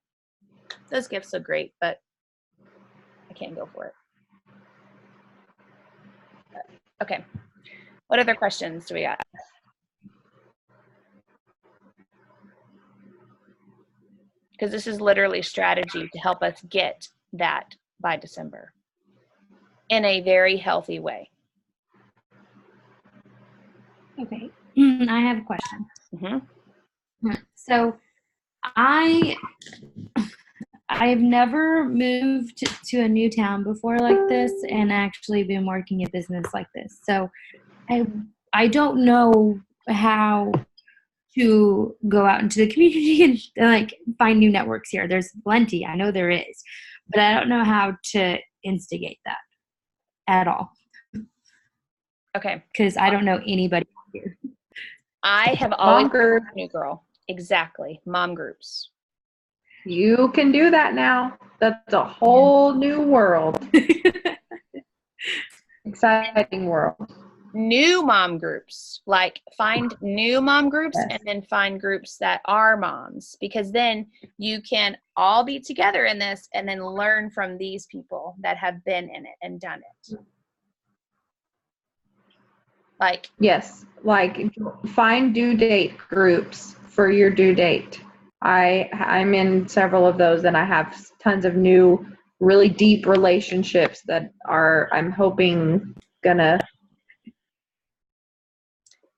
those gifts look great, but I can't go for it. Okay. What other questions do we got? Because this is literally strategy to help us get that by December in a very healthy way. Okay. I have a question. Mm-hmm. So I've never moved to a new town before like this and actually been working a business like this. So I don't know how to go out into the community and like find new networks here. There's plenty. I know there is, but I don't know how to instigate that at all. Okay. Because I don't know anybody here. I have always Mom group. been a new girl. Exactly. Mom groups. You can do that now. That's a whole new world. Exciting world. New mom groups, like find new mom groups, Yes. and then find groups that are moms, because then you can all be together in this and then learn from these people that have been in it and done it. Like, Yes, like find due date groups for your due date. I'm in several of those, and I have tons of new, really deep relationships that are, I'm hoping, gonna.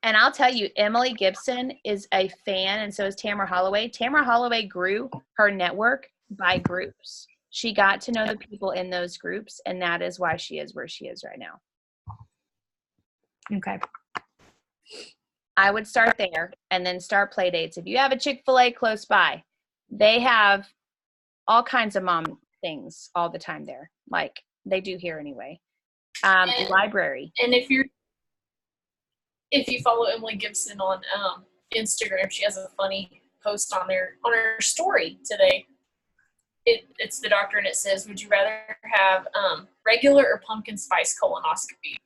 and I'll tell you, Emily Gibson is a fan, and so is Tamara Holloway. Tamara Holloway grew her network by groups. She got to know the people in those groups, and that is why she is where she is right now. Okay. I would start there and then start play dates. If you have a Chick-fil-A close by, they have all kinds of mom things all the time there. Like They do here anyway. And- Library. And if you follow Emily Gibson on Instagram, she has a funny post on her story today. It's the doctor, and it says, "Would you rather have regular or pumpkin spice colonoscopy?"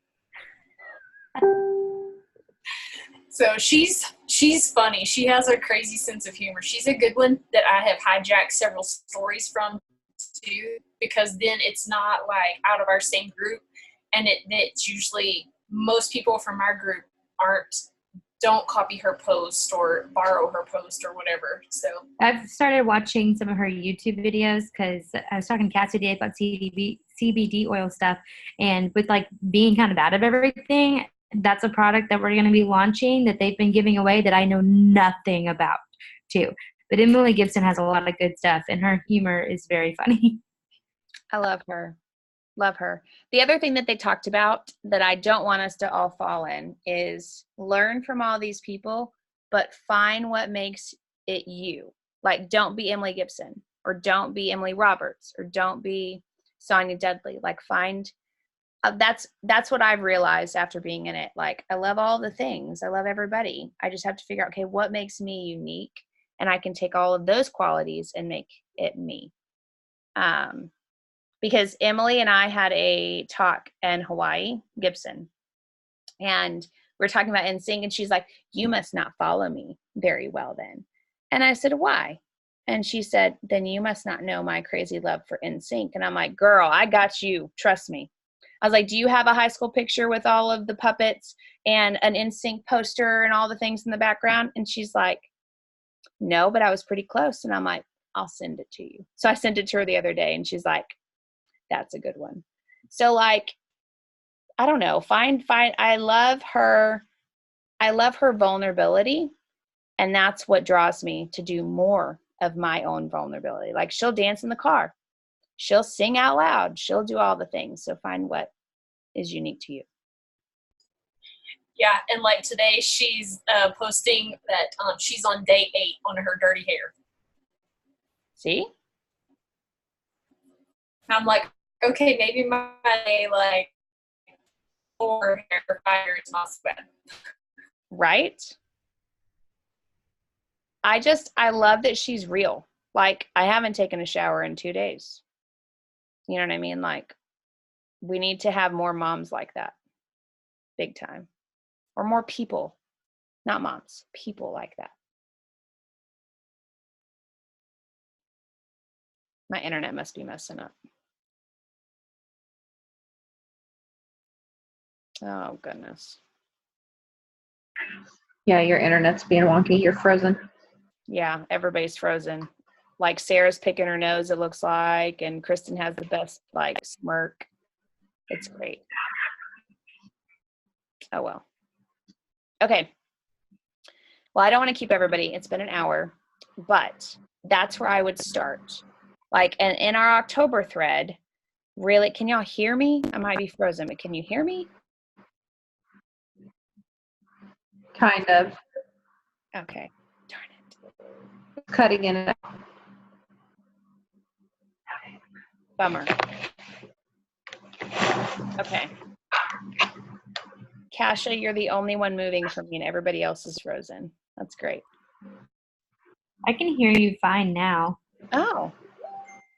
So she's funny. She has a crazy sense of humor. She's a good one that I have hijacked several stories from too, because then it's not like out of our same group, and it's usually most people from our group don't copy her post or borrow her post or whatever. So I've started watching some of her YouTube videos because I was talking to Cassie today about CBD oil stuff, and with like being kind of out of everything, that's a product that we're going to be launching that they've been giving away that I know nothing about too. But Emily Gibson has a lot of good stuff, and her humor is very funny. I love her. Love her. The other thing that they talked about that I don't want us to all fall in is learn from all these people, but find what makes it you. Like, don't be Emily Gibson, or don't be Emily Roberts, or don't be Sonia Dudley. Like, find that's what I've realized after being in it. Like, I love all the things. I love everybody. I just have to figure out, okay, what makes me unique? And I can take all of those qualities and make it me. Because Emily and I had a talk in Hawaii, Gibson, and we were talking about NSYNC, and she's like, "You must not follow me very well then." And I said, "Why?" And she said, "Then you must not know my crazy love for NSYNC." And I'm like, "Girl, I got you. Trust me." I was like, "Do you have a high school picture with all of the puppets and an NSYNC poster and all the things in the background?" And she's like, "No, but I was pretty close." And I'm like, "I'll send it to you." So I sent it to her the other day, and she's like, "That's a good one." So, like, I don't know, I love her vulnerability, and that's what draws me to do more of my own vulnerability. Like, she'll dance in the car, she'll sing out loud, she'll do all the things. So find what is unique to you. Yeah, and like today, she's posting that she's on day 8 on her dirty hair. See? And I'm like, okay, maybe my like 4 hair or 5 hair is not so bad. Right? I love that she's real. Like, I haven't taken a shower in 2 days. You know what I mean? Like, we need to have more moms like that. Big time. Or more people. Not moms. People like that. My internet must be messing up. Oh, goodness. Yeah, your internet's being wonky. You're frozen. Yeah, everybody's frozen. Like, Sarah's picking her nose, it looks like, and Kristen has the best, like, smirk. It's great. Oh, well. Okay. Well, I don't want to keep everybody. It's been an hour, but that's where I would start. Like, and in our October thread, really, can y'all hear me? I might be frozen, but can you hear me? Kind of. Okay. Darn it. Cutting in and out. Bummer. Okay. Kasha, you're the only one moving for me, and everybody else is frozen. That's great. I can hear you fine now. Oh.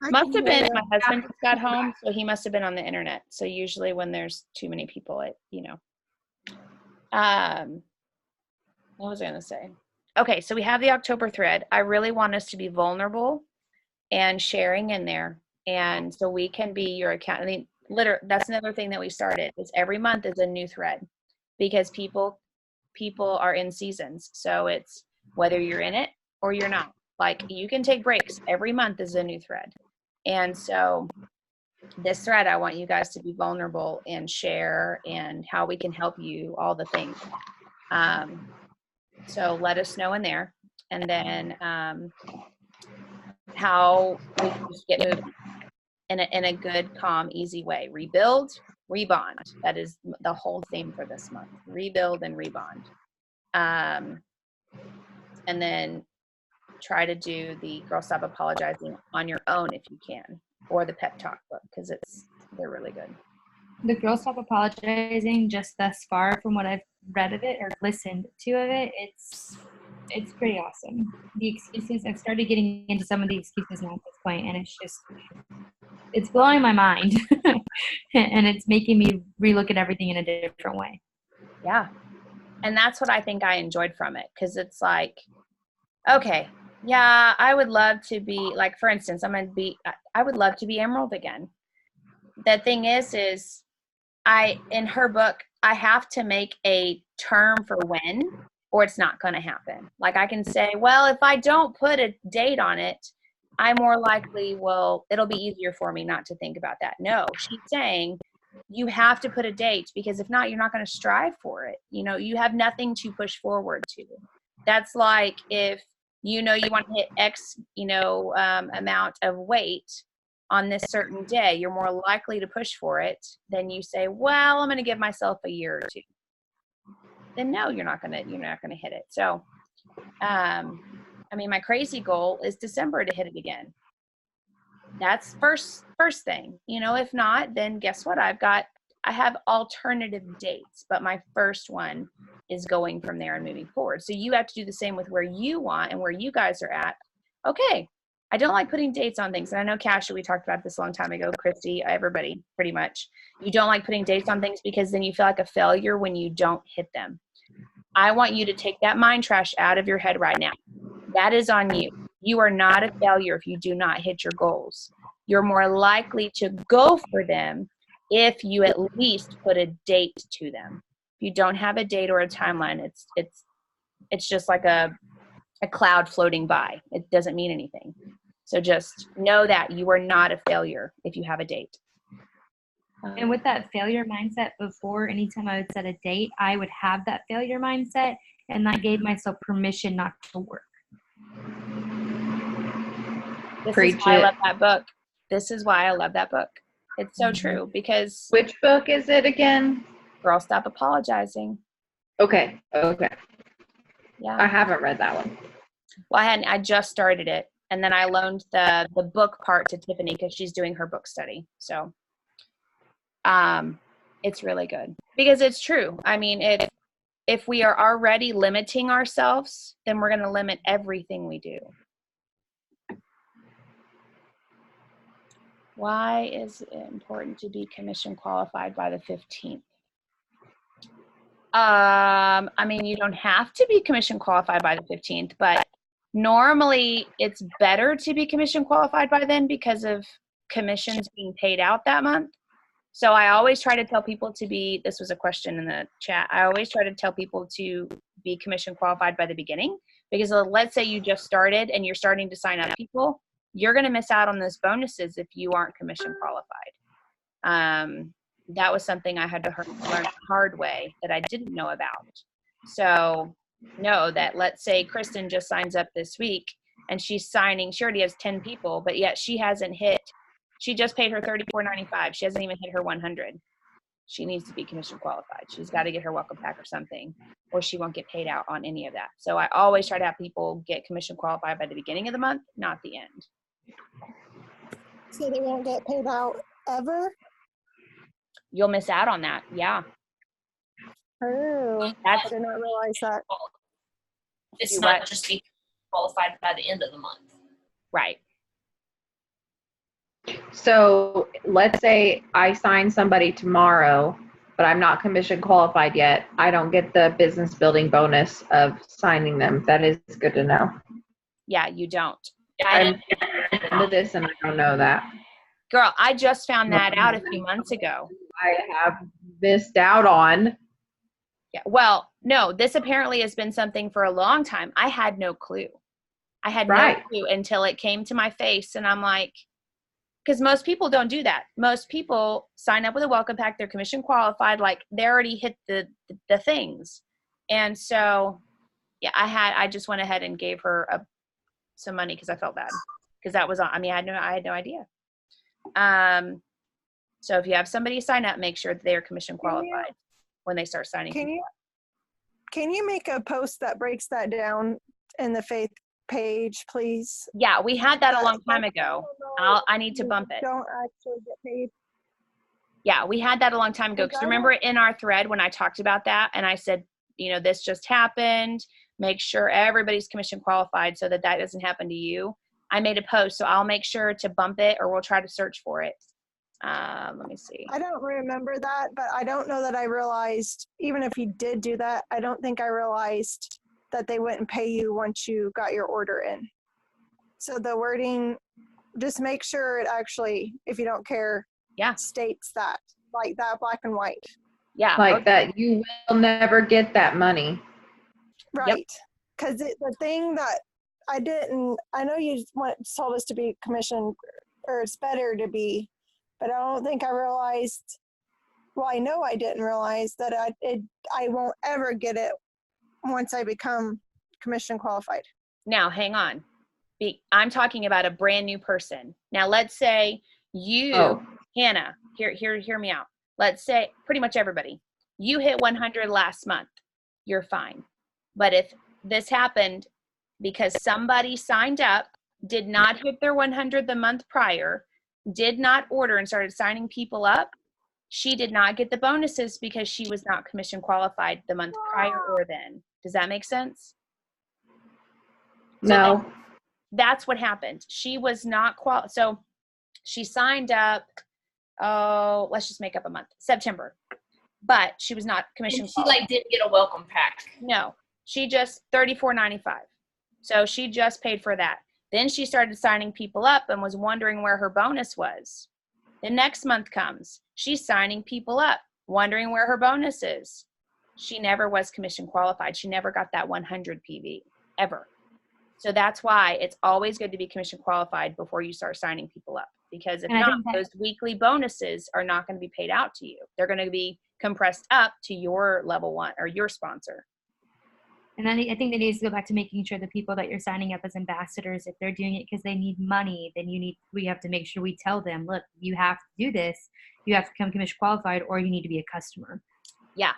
Must have been, my husband just got home, so he must have been on the internet. So usually when there's too many people, what was I going to say? Okay, so we have the October thread. I really want us to be vulnerable and sharing in there. And so we can be your account. I mean, literally, that's another thing that we started, is every month is a new thread, because people are in seasons. So it's whether you're in it or you're not. Like, you can take breaks. Every month is a new thread. And so this thread, I want you guys to be vulnerable and share, and how we can help you, all the things. So let us know in there. And then how we can just get moving in a good, calm, easy way. Rebuild, rebond. That is the whole theme for this month. Rebuild and rebond. And then try to do the Girl Stop Apologizing on your own if you can, or the pep talk book, because it's They're really good. The Girl Stop Apologizing, just thus far from what I've read of it or listened to of it, it's pretty awesome. The excuses, I've started getting into some of the excuses now at this point, and it's blowing my mind. And it's making me relook at everything in a different way. Yeah. And that's what I think I enjoyed from it, because it's like, okay, yeah, I would love to be, like, for instance, I would love to be Emerald again. The thing is in her book, I have to make a term for when, or it's not going to happen. Like, I can say, well, if I don't put a date on it, I'm more likely, well, it'll be easier for me not to think about that. No, she's saying you have to put a date, because if not, you're not going to strive for it. You have nothing to push forward to. That's like if you want to hit X, amount of weight on this certain day, you're more likely to push for it than you say, well, I'm going to give myself a year or two. Then no, you're not going to hit it. So, my crazy goal is December to hit it again. That's first thing. If not, then guess what? I have alternative dates, but my first one is going from there and moving forward. So you have to do the same with where you want and where you guys are at. Okay, I don't like putting dates on things. And I know, Cassia, we talked about this a long time ago, Christy, everybody, pretty much. You don't like putting dates on things because then you feel like a failure when you don't hit them. I want you to take that mind trash out of your head right now. That is on you. You are not a failure if you do not hit your goals. You're more likely to go for them if you at least put a date to them. If you don't have a date or a timeline, it's just like a cloud floating by. It doesn't mean anything. So just know that you are not a failure if you have a date. And with that failure mindset before, anytime I would set a date, I would have that failure mindset, and that gave myself permission not to work. This is why I love that book. This is why I love that book. It's so true, because... Which book is it again? Girl Stop Apologizing. Okay. Yeah. I haven't read that one. Well, I just started it, and then I loaned the book part to Tiffany because she's doing her book study. So it's really good, because it's true. If we are already limiting ourselves, then we're going to limit everything we do. Why is it important to be commission qualified by the 15th? You don't have to be commission qualified by the 15th, but normally it's better to be commission qualified by then because of commissions being paid out that month. So I always try to tell people this was a question in the chat, I always try to tell people to be commission qualified by the beginning, because let's say you just started and you're starting to sign up people, you're going to miss out on those bonuses if you aren't commission qualified. That was something I had to learn the hard way that I didn't know about. So know that, let's say Kristen just signs up this week and she's signing, she already has 10 people, but yet she just paid her $34.95. She hasn't even hit her 100. She needs to be commission qualified. She's got to get her welcome pack or something, or she won't get paid out on any of that. So I always try to have people get commission qualified by the beginning of the month, not the end. So they won't get paid out ever? You'll miss out on that. Yeah. Oh, I did not realize that. It's not just be qualified by the end of the month. Right. So let's say I sign somebody tomorrow, but I'm not commission qualified yet. I don't get the business building bonus of signing them. That is good to know. Yeah, you don't. I'm into this and I don't know that. Girl, I just found that out a few months ago. I have missed out on. Yeah. Well, no, this apparently has been something for a long time. I had no clue. I had no clue until it came to my face, and I'm like, because most people don't do that. Most people sign up with a welcome pack. They're commission qualified. Like, they already hit the things. And so, yeah, I just went ahead and gave her some money because I felt bad. Because that was, I had no idea. So if you have somebody sign up, make sure that they are commission qualified when they start signing. Can you make a post that breaks that down in the faith page, please? Yeah, we had that a long time ago. I need to bump it. Don't actually get paid. Yeah, we had that a long time ago. Because remember in our thread when I talked about that and I said, this just happened. Make sure everybody's commission qualified so that doesn't happen to you. I made a post, so I'll make sure to bump it or we'll try to search for it. Let me see. I don't remember that, but I don't know that I realized, even if you did do that, I don't think I realized that they wouldn't pay you once you got your order in. So the wording, just make sure it actually, if you don't care, states that, like that black and white. Yeah. Like that you will never get that money. Right. Because the thing that I know you told us to be commissioned, or it's better to be, but I don't think I realized, well, I know I didn't realize that I won't ever get it once I become commission qualified. Now, hang on. I'm talking about a brand new person. Now, let's say you, Hannah, hear me out. Let's say pretty much everybody, you hit 100 last month, you're fine. But if this happened because somebody signed up, did not hit their 100 the month prior, did not order and started signing people up, she did not get the bonuses because she was not commission qualified the month prior or then. Does that make sense? No. So that's what happened. She was not so she signed up, let's just make up a month, September. But she was not commission qualified. She didn't get a welcome pack. No. She just $34.95. So she just paid for that. Then she started signing people up and was wondering where her bonus was. The next month comes. She's signing people up, wondering where her bonus is. She never was commission qualified. She never got that 100 PV, ever. So that's why it's always good to be commission qualified before you start signing people up. Because if not, those weekly bonuses are not going to be paid out to you. They're going to be compressed up to your level 1 or your sponsor. And I think that needs to go back to making sure the people that you're signing up as ambassadors, if they're doing it because they need money, then we have to make sure we tell them, look, you have to do this. You have to become commission qualified, or you need to be a customer. Yeah.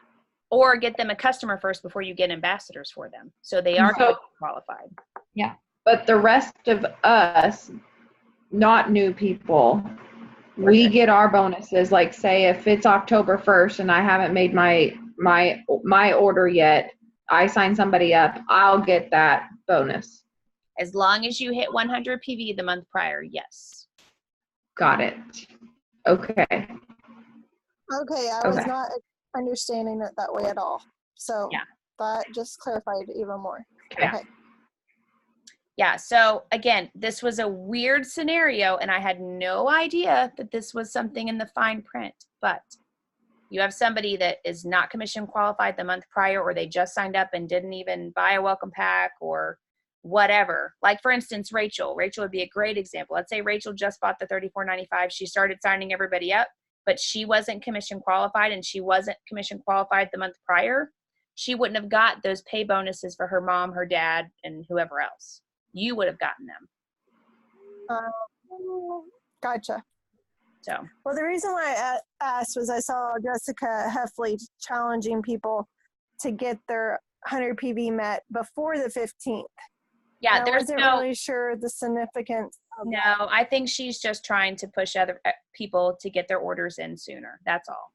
Or get them a customer first before you get ambassadors for them. So they are commission qualified. Yeah. But the rest of us, not new people, we get our bonuses. Like say if it's October 1st and I haven't made my order yet, I sign somebody up, I'll get that bonus. As long as you hit 100 PV the month prior, yes. Got it. Okay. Okay, I was not understanding it that way at all. So that just clarified even more. Okay. Yeah, so again, this was a weird scenario and I had no idea that this was something in the fine print, but you have somebody that is not commission qualified the month prior, or they just signed up and didn't even buy a welcome pack or whatever. Like for instance, Rachel would be a great example. Let's say Rachel just bought the $34.95. She started signing everybody up, but she wasn't commission qualified and she wasn't commission qualified the month prior. She wouldn't have got those pay bonuses for her mom, her dad, and whoever else. You would have gotten them. Gotcha. So, well, the reason why I asked was I saw Jessica Heffley challenging people to get their 100 PV met before the 15th. Yeah, I wasn't really sure the significance of that. I think she's just trying to push other people to get their orders in sooner. That's all.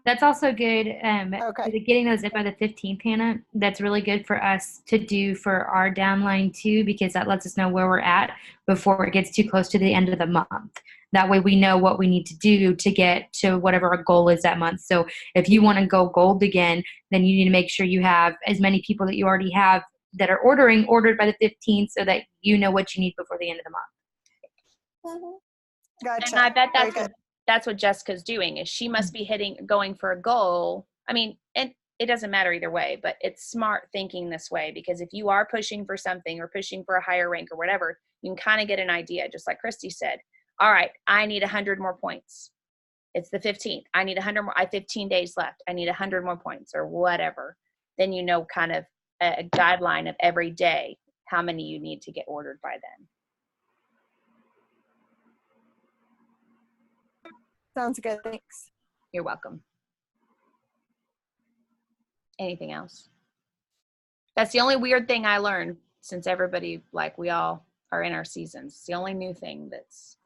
That's also good. Getting those in by the 15th, Hannah, that's really good for us to do for our downline too, because that lets us know where we're at before it gets too close to the end of the month. That way we know what we need to do to get to whatever our goal is that month. So if you want to go gold again, then you need to make sure you have as many people that you already have that are ordered by the 15th so that you know what you need before the end of the month. Mm-hmm. Gotcha. And I bet that's what Jessica's doing, is she must be going for a goal. I mean, and it doesn't matter either way, but it's smart thinking this way, because if you are pushing for something or pushing for a higher rank or whatever, you can kind of get an idea, just like Christy said. All right, I need 100 more points. It's the 15th. I need 100 more. I have 15 days left. I need 100 more points or whatever. Then you know kind of a guideline of every day how many you need to get ordered by then. Sounds good. Thanks. You're welcome. Anything else? That's the only weird thing I learned since everybody, we all are in our seasons. It's the only new thing that's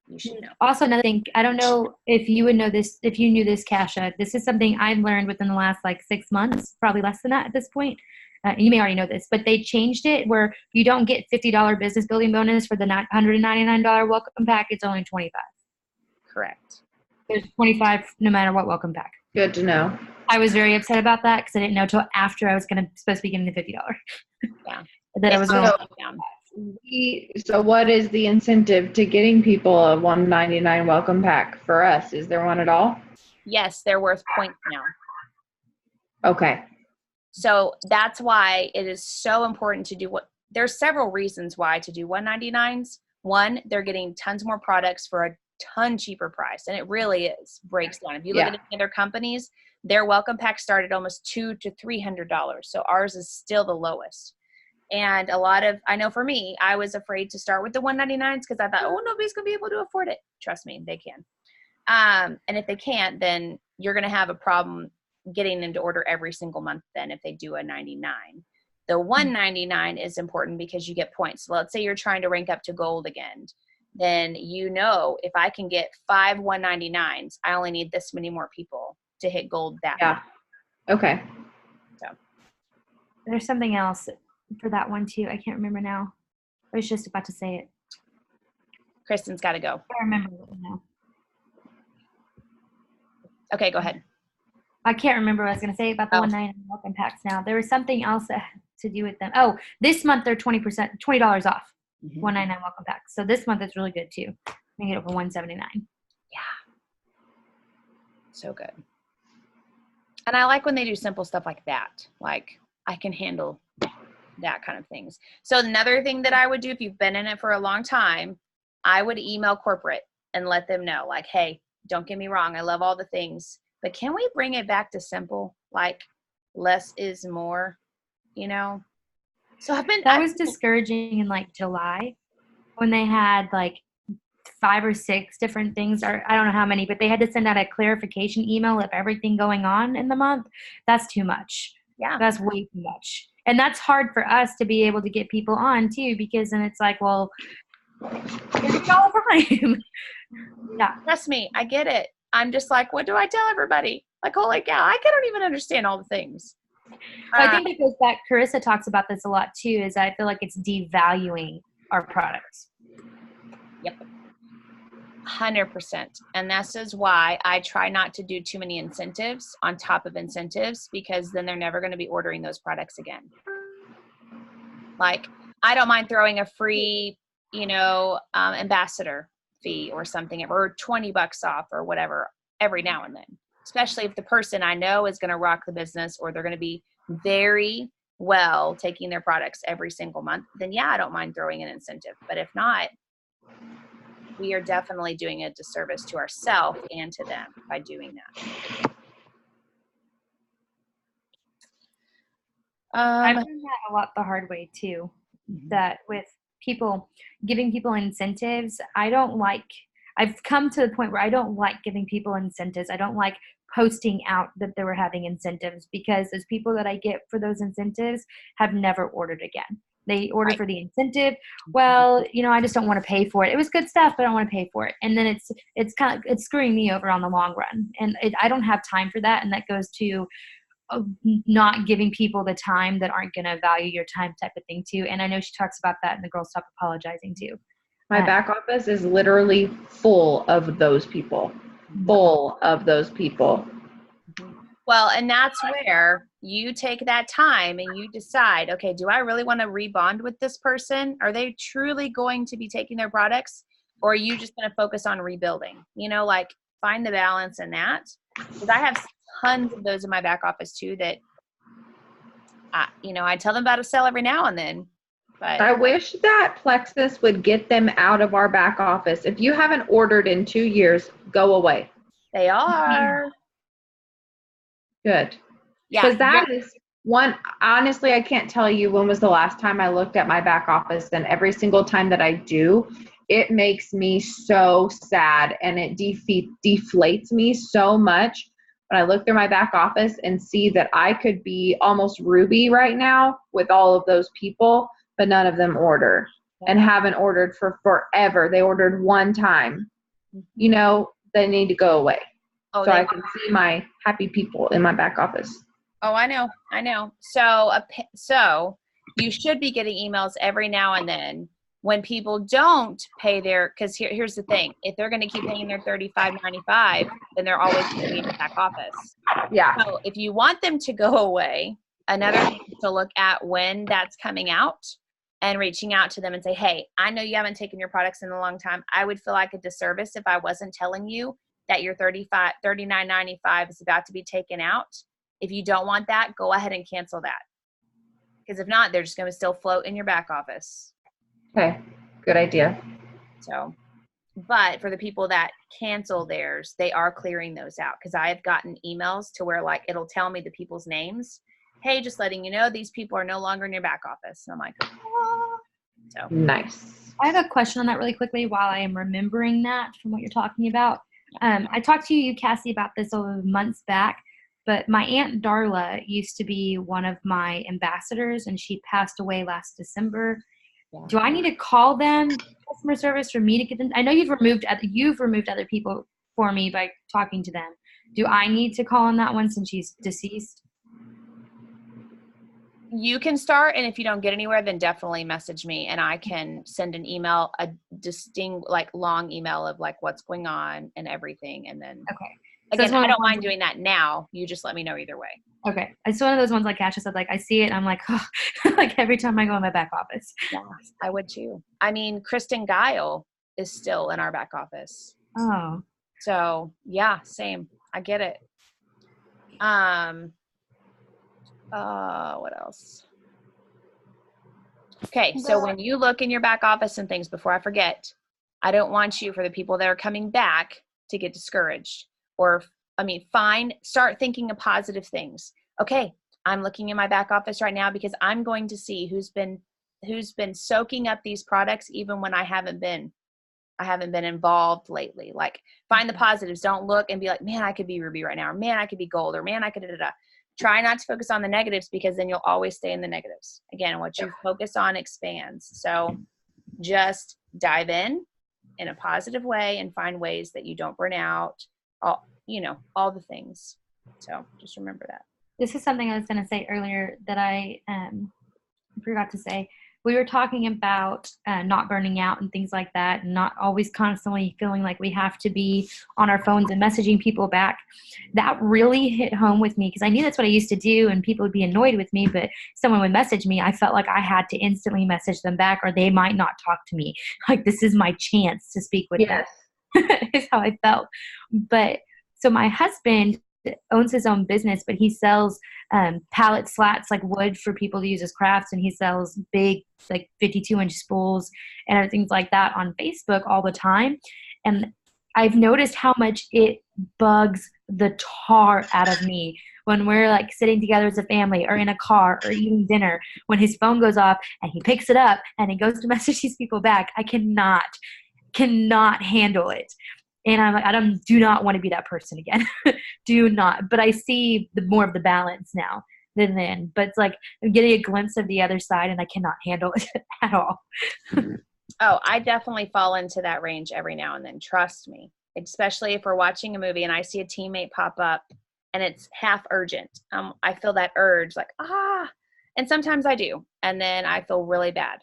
you should know. Also, another thing, I don't know if you would know this, if you knew this, Kasha. This is something I've learned within the last like 6 months, probably less than that at this point. You may already know this, but they changed it where you don't get $50 business building bonus for the $199 welcome pack. It's only $25. Correct. There's $25 no matter what welcome pack. Good to know. I was very upset about that because I didn't know till after I was supposed to be getting the $50. Yeah. That I was going down. So what is the incentive to getting people a $199 welcome pack for us? Is there one at all? Yes, they're worth points now. Okay. So that's why it is so important to do there's several reasons why to do 199s. One, they're getting tons more products for a ton cheaper price. And it really breaks down. If you look at other companies, their welcome pack started almost $200 to $300. So ours is still the lowest. And I know for me, I was afraid to start with the 199s because I thought, oh, nobody's going to be able to afford it. Trust me, they can. And if they can't, then you're going to have a problem getting them to order every single month then if they do a 99. The 199 is important because you get points. So let's say you're trying to rank up to gold again. Then if I can get 5 199s, I only need this many more people to hit gold that month. Okay. So there's something else for that one too. I can't remember now. I was just about to say it. Kristen's got to go. I remember it now. Okay, go ahead. I can't remember what I was going to say about the 199 welcome packs now. There was something else that had to do with them. Oh, this month they're $20 off. 199 welcome packs. So this month it's really good too. I can get it for $179. Yeah. So good. And I like when they do simple stuff like that. Like I can handle that kind of things. So another thing that I would do if you've been in it for a long time, I would email corporate and let them know like, hey, don't get me wrong. I love all the things, but can we bring it back to simple? Like less is more, So that was discouraging in like July when they had like 5 or 6 different things, or I don't know how many, but they had to send out a clarification email of everything going on in the month. That's too much. Yeah. That's way too much. And that's hard for us to be able to get people on too, because then it's like, well, it's all the time. Yeah. Trust me, I get it. I'm just like, what do I tell everybody? Like, holy cow, I don't even understand all the things. I think it goes back, Carissa talks about this a lot too, is I feel like it's devaluing our products. Yep. 100%. And this is why I try not to do too many incentives on top of incentives, because then they're never going to be ordering those products again. Like, I don't mind throwing a free, ambassador fee or something, or $20 off or whatever every now and then, especially if the person I know is going to rock the business or they're going to be very well taking their products every single month, then yeah, I don't mind throwing an incentive. But if not, we are definitely doing a disservice to ourselves and to them by doing that. I've learned that a lot the hard way too, that with giving people incentives, I've come to the point where I don't like giving people incentives. I don't like posting out that they were having incentives, because those people that I get for those incentives have never ordered again. They order for the incentive. Well, I just don't want to pay for it. It was good stuff, but I don't want to pay for it. And then it's screwing me over on the long run. And I don't have time for that. And that goes to not giving people the time that aren't going to value your time type of thing too. And I know she talks about that in the Girl Stop Apologizing too. My back office is literally full of those people. Full of those people. Well, and that's where you take that time and you decide, okay, do I really want to rebond with this person? Are they truly going to be taking their products? Or are you just going to focus on rebuilding? Find the balance in that. Because I have tons of those in my back office too that, I tell them about a sale every now and then. But I wish that Plexus would get them out of our back office. If you haven't ordered in 2 years, go away. They are. Good. Yeah. Because that is one, honestly, I can't tell you when was the last time I looked at my back office, and every single time that I do, it makes me so sad, and it deflates me so much when I look through my back office and see that I could be almost Ruby right now with all of those people, but none of them order and haven't ordered for forever. They ordered one time you know, that need to go away. Oh, So I can see my happy people in my back office. Oh, I know. So you should be getting emails every now and then when people don't pay because here's the thing. If they're going to keep paying their $35.95, then they're always going to be in the back office. Yeah. So if you want them to go away, another thing is to look at when that's coming out and reaching out to them and say, hey, I know you haven't taken your products in a long time. I would feel like a disservice if I wasn't telling you that your $39.95 is about to be taken out. If you don't want that, go ahead and cancel that. Because if not, they're just going to still float in your back office. Okay. Good idea. So, but for the people that cancel theirs, they are clearing those out. Because I have gotten emails to where like it'll tell me the people's names. Hey, just letting you know these people are no longer in your back office. And I'm like, oh. So nice. I have a question on that really quickly while I am remembering that from what you're talking about. I talked to you, Cassie, about this over months back, but my Aunt Darla used to be one of my ambassadors, and she passed away last December. Yeah. Do I need to call them customer service for me to get them? I know you've removed other people for me by talking to them. Do I need to call on that one since she's deceased? You can start, and if you don't get anywhere, then definitely message me, and I can send an email, a distinct, like long email of like what's going on and everything, and then again, I don't mind doing that now. You just let me know either way. Okay, it's one of those ones like Asha said, like I see it, and I'm like, oh, like every time I go in my back office. Yeah, I would too. I mean, Kristen Guile is still in our back office. Oh, so yeah, same. I get it. What else? Okay, so when you look in your back office and things, before I forget, I don't want you, for the people that are coming back, to get discouraged. Start thinking of positive things. Okay, I'm looking in my back office right now because I'm going to see who's been soaking up these products even when I haven't been involved lately. Like, find the positives. Don't look and be like, man, I could be Ruby right now, or man, I could be Gold, or man, I could da-da-da. Try not to focus on the negatives, because then you'll always stay in the negatives. Again, what you focus on expands. So just dive in a positive way and find ways that you don't burn out, all the things. So just remember that. This is something I was going to say earlier that I forgot to say. We were talking about not burning out and things like that, and not always constantly feeling like we have to be on our phones and messaging people back. That really hit home with me, because I knew that's what I used to do, and people would be annoyed with me, but someone would message me. I felt like I had to instantly message them back, or they might not talk to me. Like, this is my chance to speak with them. Is how I felt. But so my husband owns his own business, but he sells pallet slats, like wood for people to use as crafts, and he sells big, like 52-inch spools and things like that on Facebook all the time. And I've noticed how much it bugs the tar out of me when we're like sitting together as a family, or in a car, or eating dinner, when his phone goes off and he picks it up and he goes to message these people back. I cannot handle it. And I'm like, do not want to be that person again. Do not. But I see more of the balance now than then. But it's like I'm getting a glimpse of the other side, and I cannot handle it at all. Oh, I definitely fall into that range every now and then. Trust me. Especially if we're watching a movie and I see a teammate pop up and it's half urgent. I feel that urge, like, and sometimes I do. And then I feel really bad.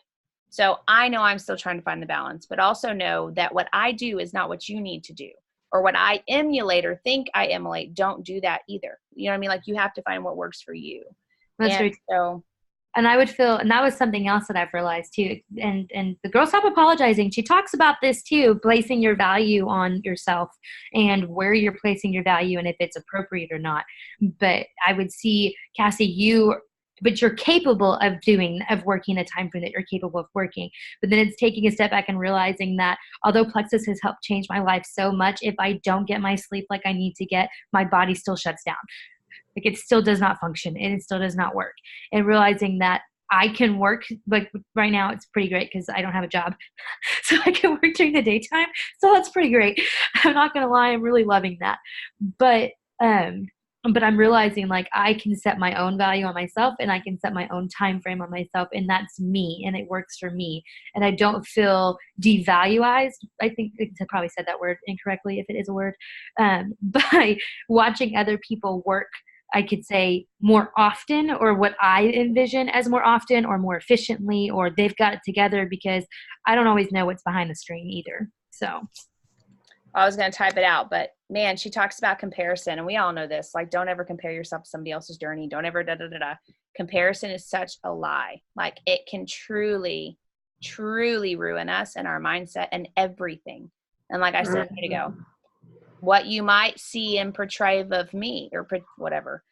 So I know I'm still trying to find the balance, but also know that what I do is not what you need to do, or what I emulate or think I emulate. Don't do that either. You know what I mean? Like, you have to find what works for you. That's true. So, and I would feel, and that was something else that I've realized too. And the Girl Stop Apologizing, she talks about this too, placing your value on yourself and where you're placing your value and if it's appropriate or not. But I would see, Cassie, but you're capable of working a time frame that you're capable of working. But then it's taking a step back and realizing that although Plexus has helped change my life so much, if I don't get my sleep like I need to get, my body still shuts down. Like, it still does not function, and it still does not work. And realizing that I can work, like right now it's pretty great because I don't have a job. So I can work during the daytime. So that's pretty great. I'm not going to lie. I'm really loving that. But but I'm realizing like I can set my own value on myself and I can set my own time frame on myself, and that's me and it works for me. And I don't feel devaluized. I think I probably said that word incorrectly if it is a word. By watching other people work, I could say more often, or what I envision as more often or more efficiently, or they've got it together, because I don't always know what's behind the screen either. So I was going to type it out, but man, she talks about comparison, and we all know this. Like, don't ever compare yourself to somebody else's journey. Don't ever da-da-da-da. Comparison is such a lie. Like, it can truly, truly ruin us and our mindset and everything. And like I said a minute ago, what you might see and portray of me or whatever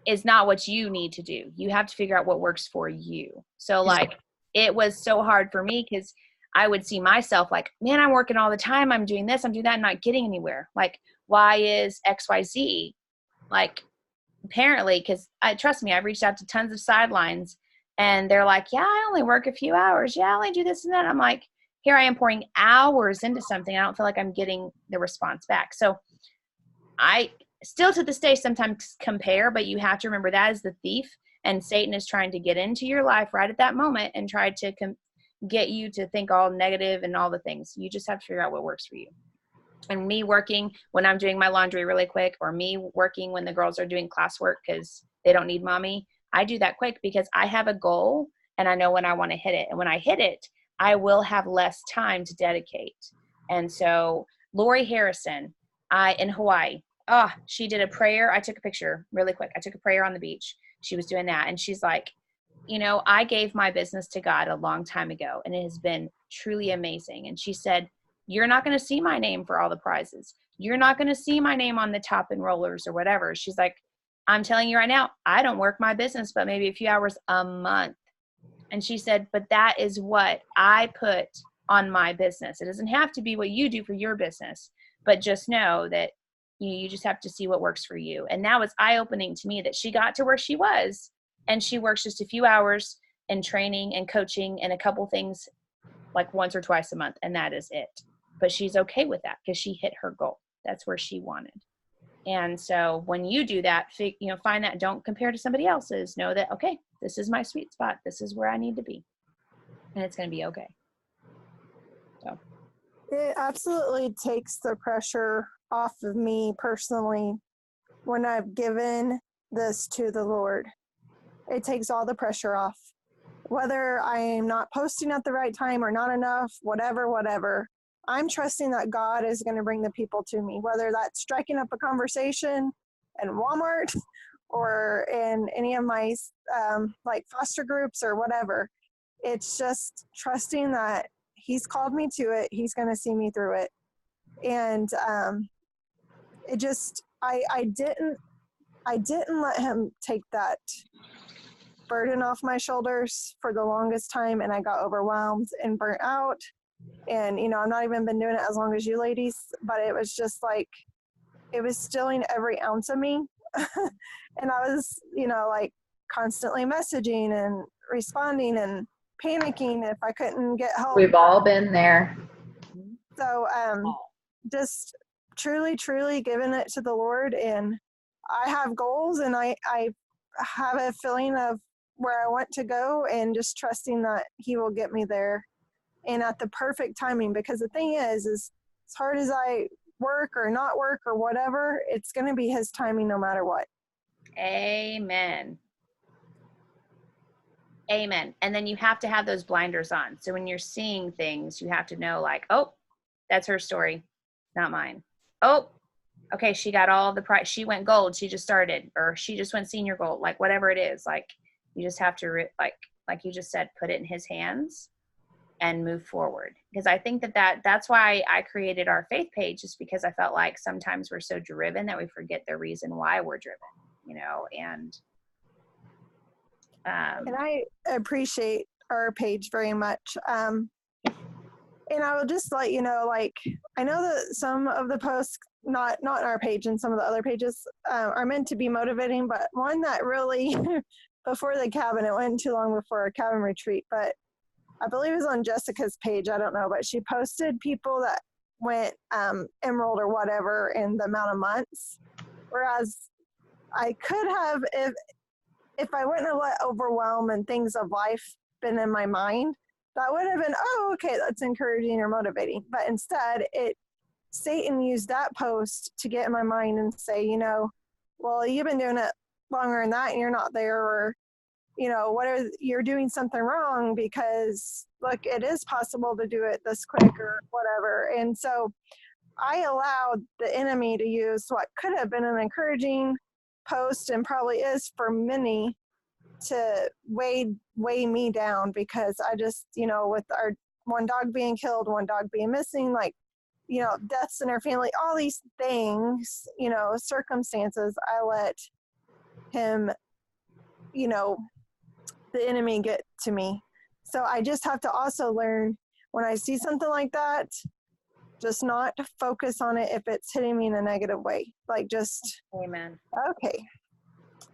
is not what you need to do. You have to figure out what works for you. So like, it was so hard for me because I would see myself like, man, I'm working all the time. I'm doing this, I'm doing that. I'm not getting anywhere. Like, why is XYZ? Like, apparently, because trust me, I've reached out to tons of sidelines and they're like, yeah, I only work a few hours. Yeah, I only do this and that. I'm like, here I am pouring hours into something. I don't feel like I'm getting the response back. So I still to this day sometimes compare, but you have to remember that is the thief, and Satan is trying to get into your life right at that moment and try to get you to think all negative and all the things. You just have to figure out what works for you. And me working when I'm doing my laundry really quick, or me working when the girls are doing classwork because they don't need mommy, I do that quick because I have a goal and I know when I want to hit it. And when I hit it, I will have less time to dedicate. And so Lori Harrison, in Hawaii, she did a prayer. I took a picture really quick. I took a prayer on the beach. She was doing that. And she's like, you know, I gave my business to God a long time ago, and it has been truly amazing. And she said, you're not going to see my name for all the prizes. You're not going to see my name on the top enrollers or whatever. She's like, I'm telling you right now, I don't work my business, but maybe a few hours a month. And she said, but that is what I put on my business. It doesn't have to be what you do for your business, but just know that you just have to see what works for you. And that was eye-opening to me that she got to where she was, and she works just a few hours in training and coaching and a couple things like once or twice a month, and that is it. But she's okay with that because she hit her goal. That's where she wanted. And so when you do that, find that, don't compare to somebody else's. Know that, okay, this is my sweet spot. This is where I need to be. And it's going to be okay. So it absolutely takes the pressure off of me personally when I've given this to the Lord. It takes all the pressure off. Whether I'm not posting at the right time or not enough, whatever, I'm trusting that God is going to bring the people to me, whether that's striking up a conversation in Walmart or in any of my like foster groups or whatever. It's just trusting that He's called me to it. He's going to see me through it. And it just, I didn't let Him take that burden off my shoulders for the longest time, and I got overwhelmed and burnt out. And I've not even been doing it as long as you ladies, but it was just like it was stealing every ounce of me. And I was like constantly messaging and responding and panicking if I couldn't get help. We've all been there. So just truly giving it to the Lord, and I have goals, and I have a feeling of where I want to go, and just trusting that He will get me there and at the perfect timing. Because the thing is as hard as I work or not work or whatever, it's going to be His timing no matter what. Amen. And then you have to have those blinders on. So when you're seeing things, you have to know like, oh, that's her story, not mine. Oh, okay, she got all the prize. She went gold. She just started, or she just went senior gold. Like whatever it is, like you just have to like you just said, put it in His hands and move forward. Because I think that's why I created our faith page, just because I felt like sometimes we're so driven that we forget the reason why we're driven, and I appreciate our page very much. And I will just let you know, like, I know that some of the posts, not our page and some of the other pages, are meant to be motivating, but one that really, before the cabin, it wasn't too long before our cabin retreat, but I believe it was on Jessica's page, I don't know, but she posted people that went emerald or whatever in the amount of months, whereas I could have, if I wouldn't have let overwhelm and things of life been in my mind, that would have been, oh, okay, that's encouraging or motivating. But instead, Satan used that post to get in my mind and say, well, you've been doing it longer than that and you're not there, or, you're doing something wrong, because look, it is possible to do it this quick or whatever. And so I allowed the enemy to use what could have been an encouraging post, and probably is for many, to weigh me down, because I just, with our one dog being killed, one dog being missing, like, deaths in our family, all these things, circumstances, I let him, the enemy get to me. So I just have to also learn, when I see something like that, just not to focus on it if it's hitting me in a negative way. Like, just, Amen. okay.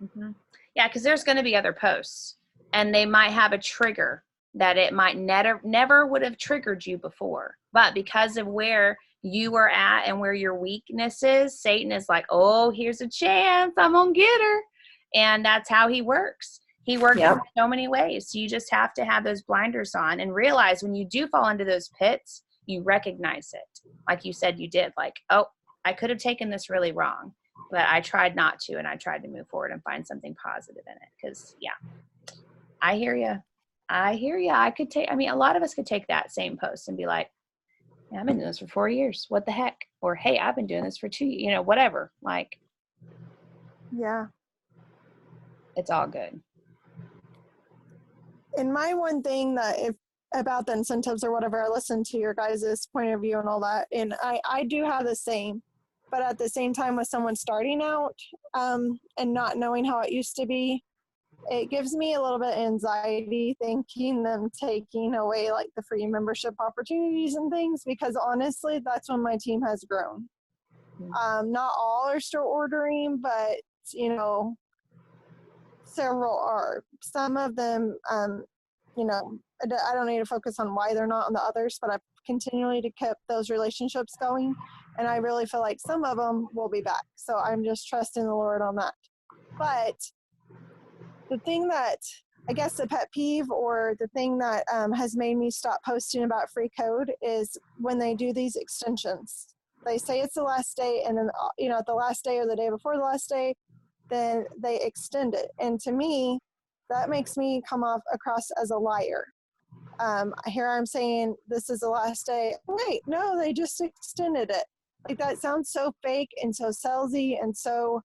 Mm-hmm. Yeah, because there's going to be other posts, and they might have a trigger that it might never would have triggered you before. But because of where you were at and where your weakness is, Satan is like, oh, here's a chance. I'm going to get her. And that's how he works. He works in so many ways. So you just have to have those blinders on and realize when you do fall into those pits, you recognize it. Like you said, you did. Like, oh, I could have taken this really wrong, but I tried not to, and I tried to move forward and find something positive in it. Because, yeah, I hear you. A lot of us could take that same post and be like, yeah, I've been doing this for 4 years. What the heck? Or, hey, I've been doing this for 2 years, whatever. Like, yeah. It's all good. And my one thing about the incentives or whatever, I listen to your guys' point of view and all that. And I do have the same, but at the same time, with someone starting out and not knowing how it used to be, it gives me a little bit of anxiety thinking them taking away like the free membership opportunities and things, because honestly, that's when my team has grown. Not all are still ordering, but several are. Some of them, I don't need to focus on why they're not on the others, but I've continually kept those relationships going, and I really feel like some of them will be back. So I'm just trusting the Lord on that. But the thing that, I guess the pet peeve, or the thing that has made me stop posting about free code, is when they do these extensions. They say it's the last day, and then, at the last day or the day before the last day, then they extend it. And to me, that makes me come across as a liar. Here I'm saying this is the last day. Wait, no, they just extended it. Like, that sounds so fake and so salesy, and so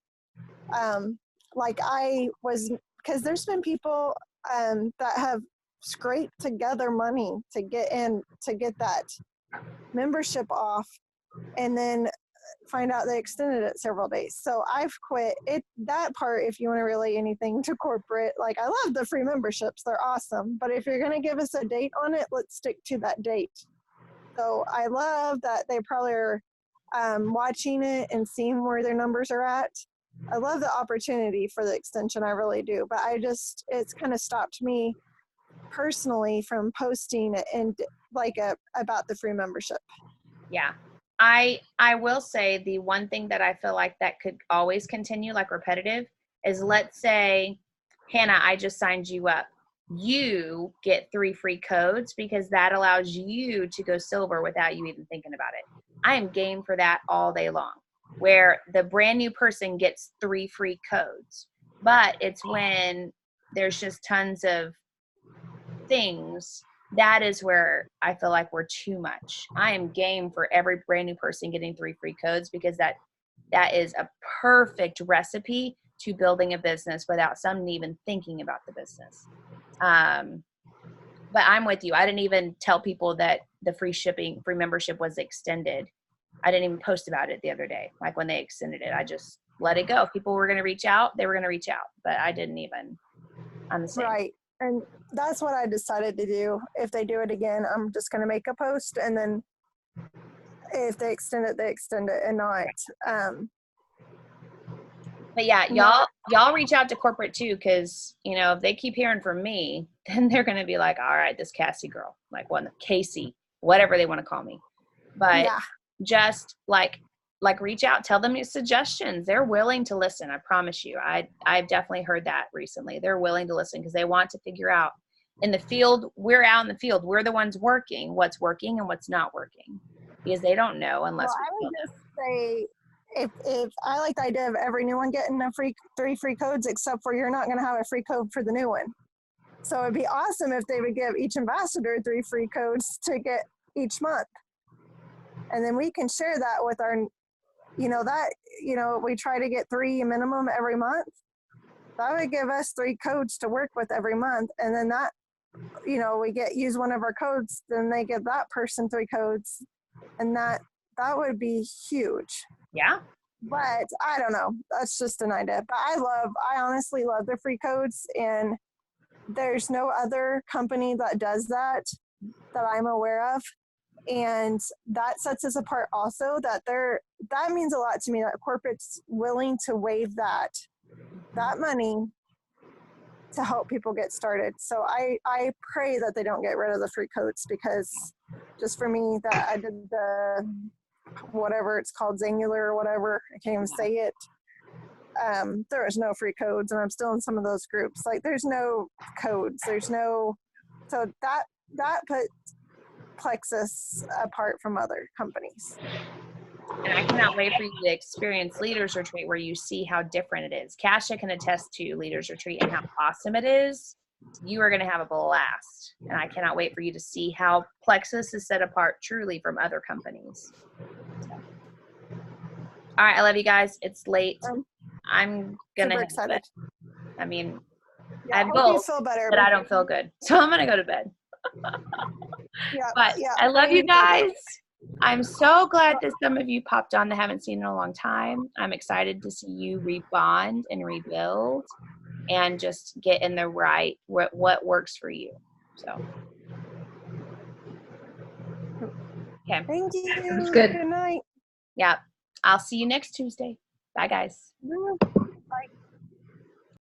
because there's been people that have scraped together money to get that membership off, and then find out they extended it several days. So I've quit it. That part, if you want to relay anything to corporate, like, I love the free memberships, they're awesome, but if you're going to give us a date on it, let's stick to that date. So I love that they probably are watching it and seeing where their numbers are at. I love the opportunity for the extension, I really do, but it's kind of stopped me personally from posting and about the free membership. Yeah. I will say the one thing that I feel like that could always continue, like repetitive, is, let's say, Hannah, I just signed you up. You get 3 free codes, because that allows you to go silver without you even thinking about it. I am game for that all day long, where the brand new person gets 3 free codes. But it's when there's just tons of things, that is where I feel like we're too much. I am game for every brand new person getting 3 free codes, because that is a perfect recipe to building a business without someone even thinking about the business. But I'm with you. I didn't even tell people that the free membership was extended. I didn't even post about it the other day. Like, when they extended it, I just let it go. If people were going to reach out, they were going to reach out, but I didn't even. I'm the same. Right. And that's what I decided to do. If they do it again, I'm just going to make a post, and then if they extend it, and not. But yeah, y'all reach out to corporate too, because if they keep hearing from me, then they're going to be like, all right, this Cassie girl, like Casey, whatever they want to call me. But just like, like reach out, tell them your suggestions. They're willing to listen. I promise you. I've definitely heard that recently. They're willing to listen because they want to figure out in the field. We're out in the field. We're the ones working what's working and what's not working because they don't know unless Well, I we would tell just say if I like the idea of every new one getting a three free codes, except for you're not going to have a free code for the new one. So it'd be awesome if they would give each ambassador 3 free codes to get each month. And then we can share that with our, we try to get 3 minimum every month. That would give us 3 codes to work with every month. And then that, we use one of our codes, then they give that person 3 codes. And that would be huge. Yeah. But I don't know. That's just an idea. But I honestly love the free codes, and there's no other company that does that I'm aware of. And that sets us apart also, that means a lot to me, that corporate's willing to waive that money to help people get started. So I pray that they don't get rid of the free codes, because just for me, that I did the whatever it's called, Zangular or whatever, I can't even say it. There was no free codes, and I'm still in some of those groups. Like, there's no codes, so that put Plexus apart from other companies. And I cannot wait for you to experience Leaders Retreat, where you see how different it is. Kasha can attest to Leaders Retreat and how awesome it is. You are going to have a blast. And I cannot wait for you to see how Plexus is set apart truly from other companies. So. All right, I love you guys. It's late. I'm going to head to bed. I mean, I have goals, but I don't feel good. So I'm going to go to bed. But I love you guys. I'm so glad that some of you popped on that haven't seen in a long time. I'm excited to see you rebond and rebuild and just get in the right, what works for you. So. Okay. Thank you. That's good. Good night. Yeah. I'll see you next Tuesday. Bye, guys.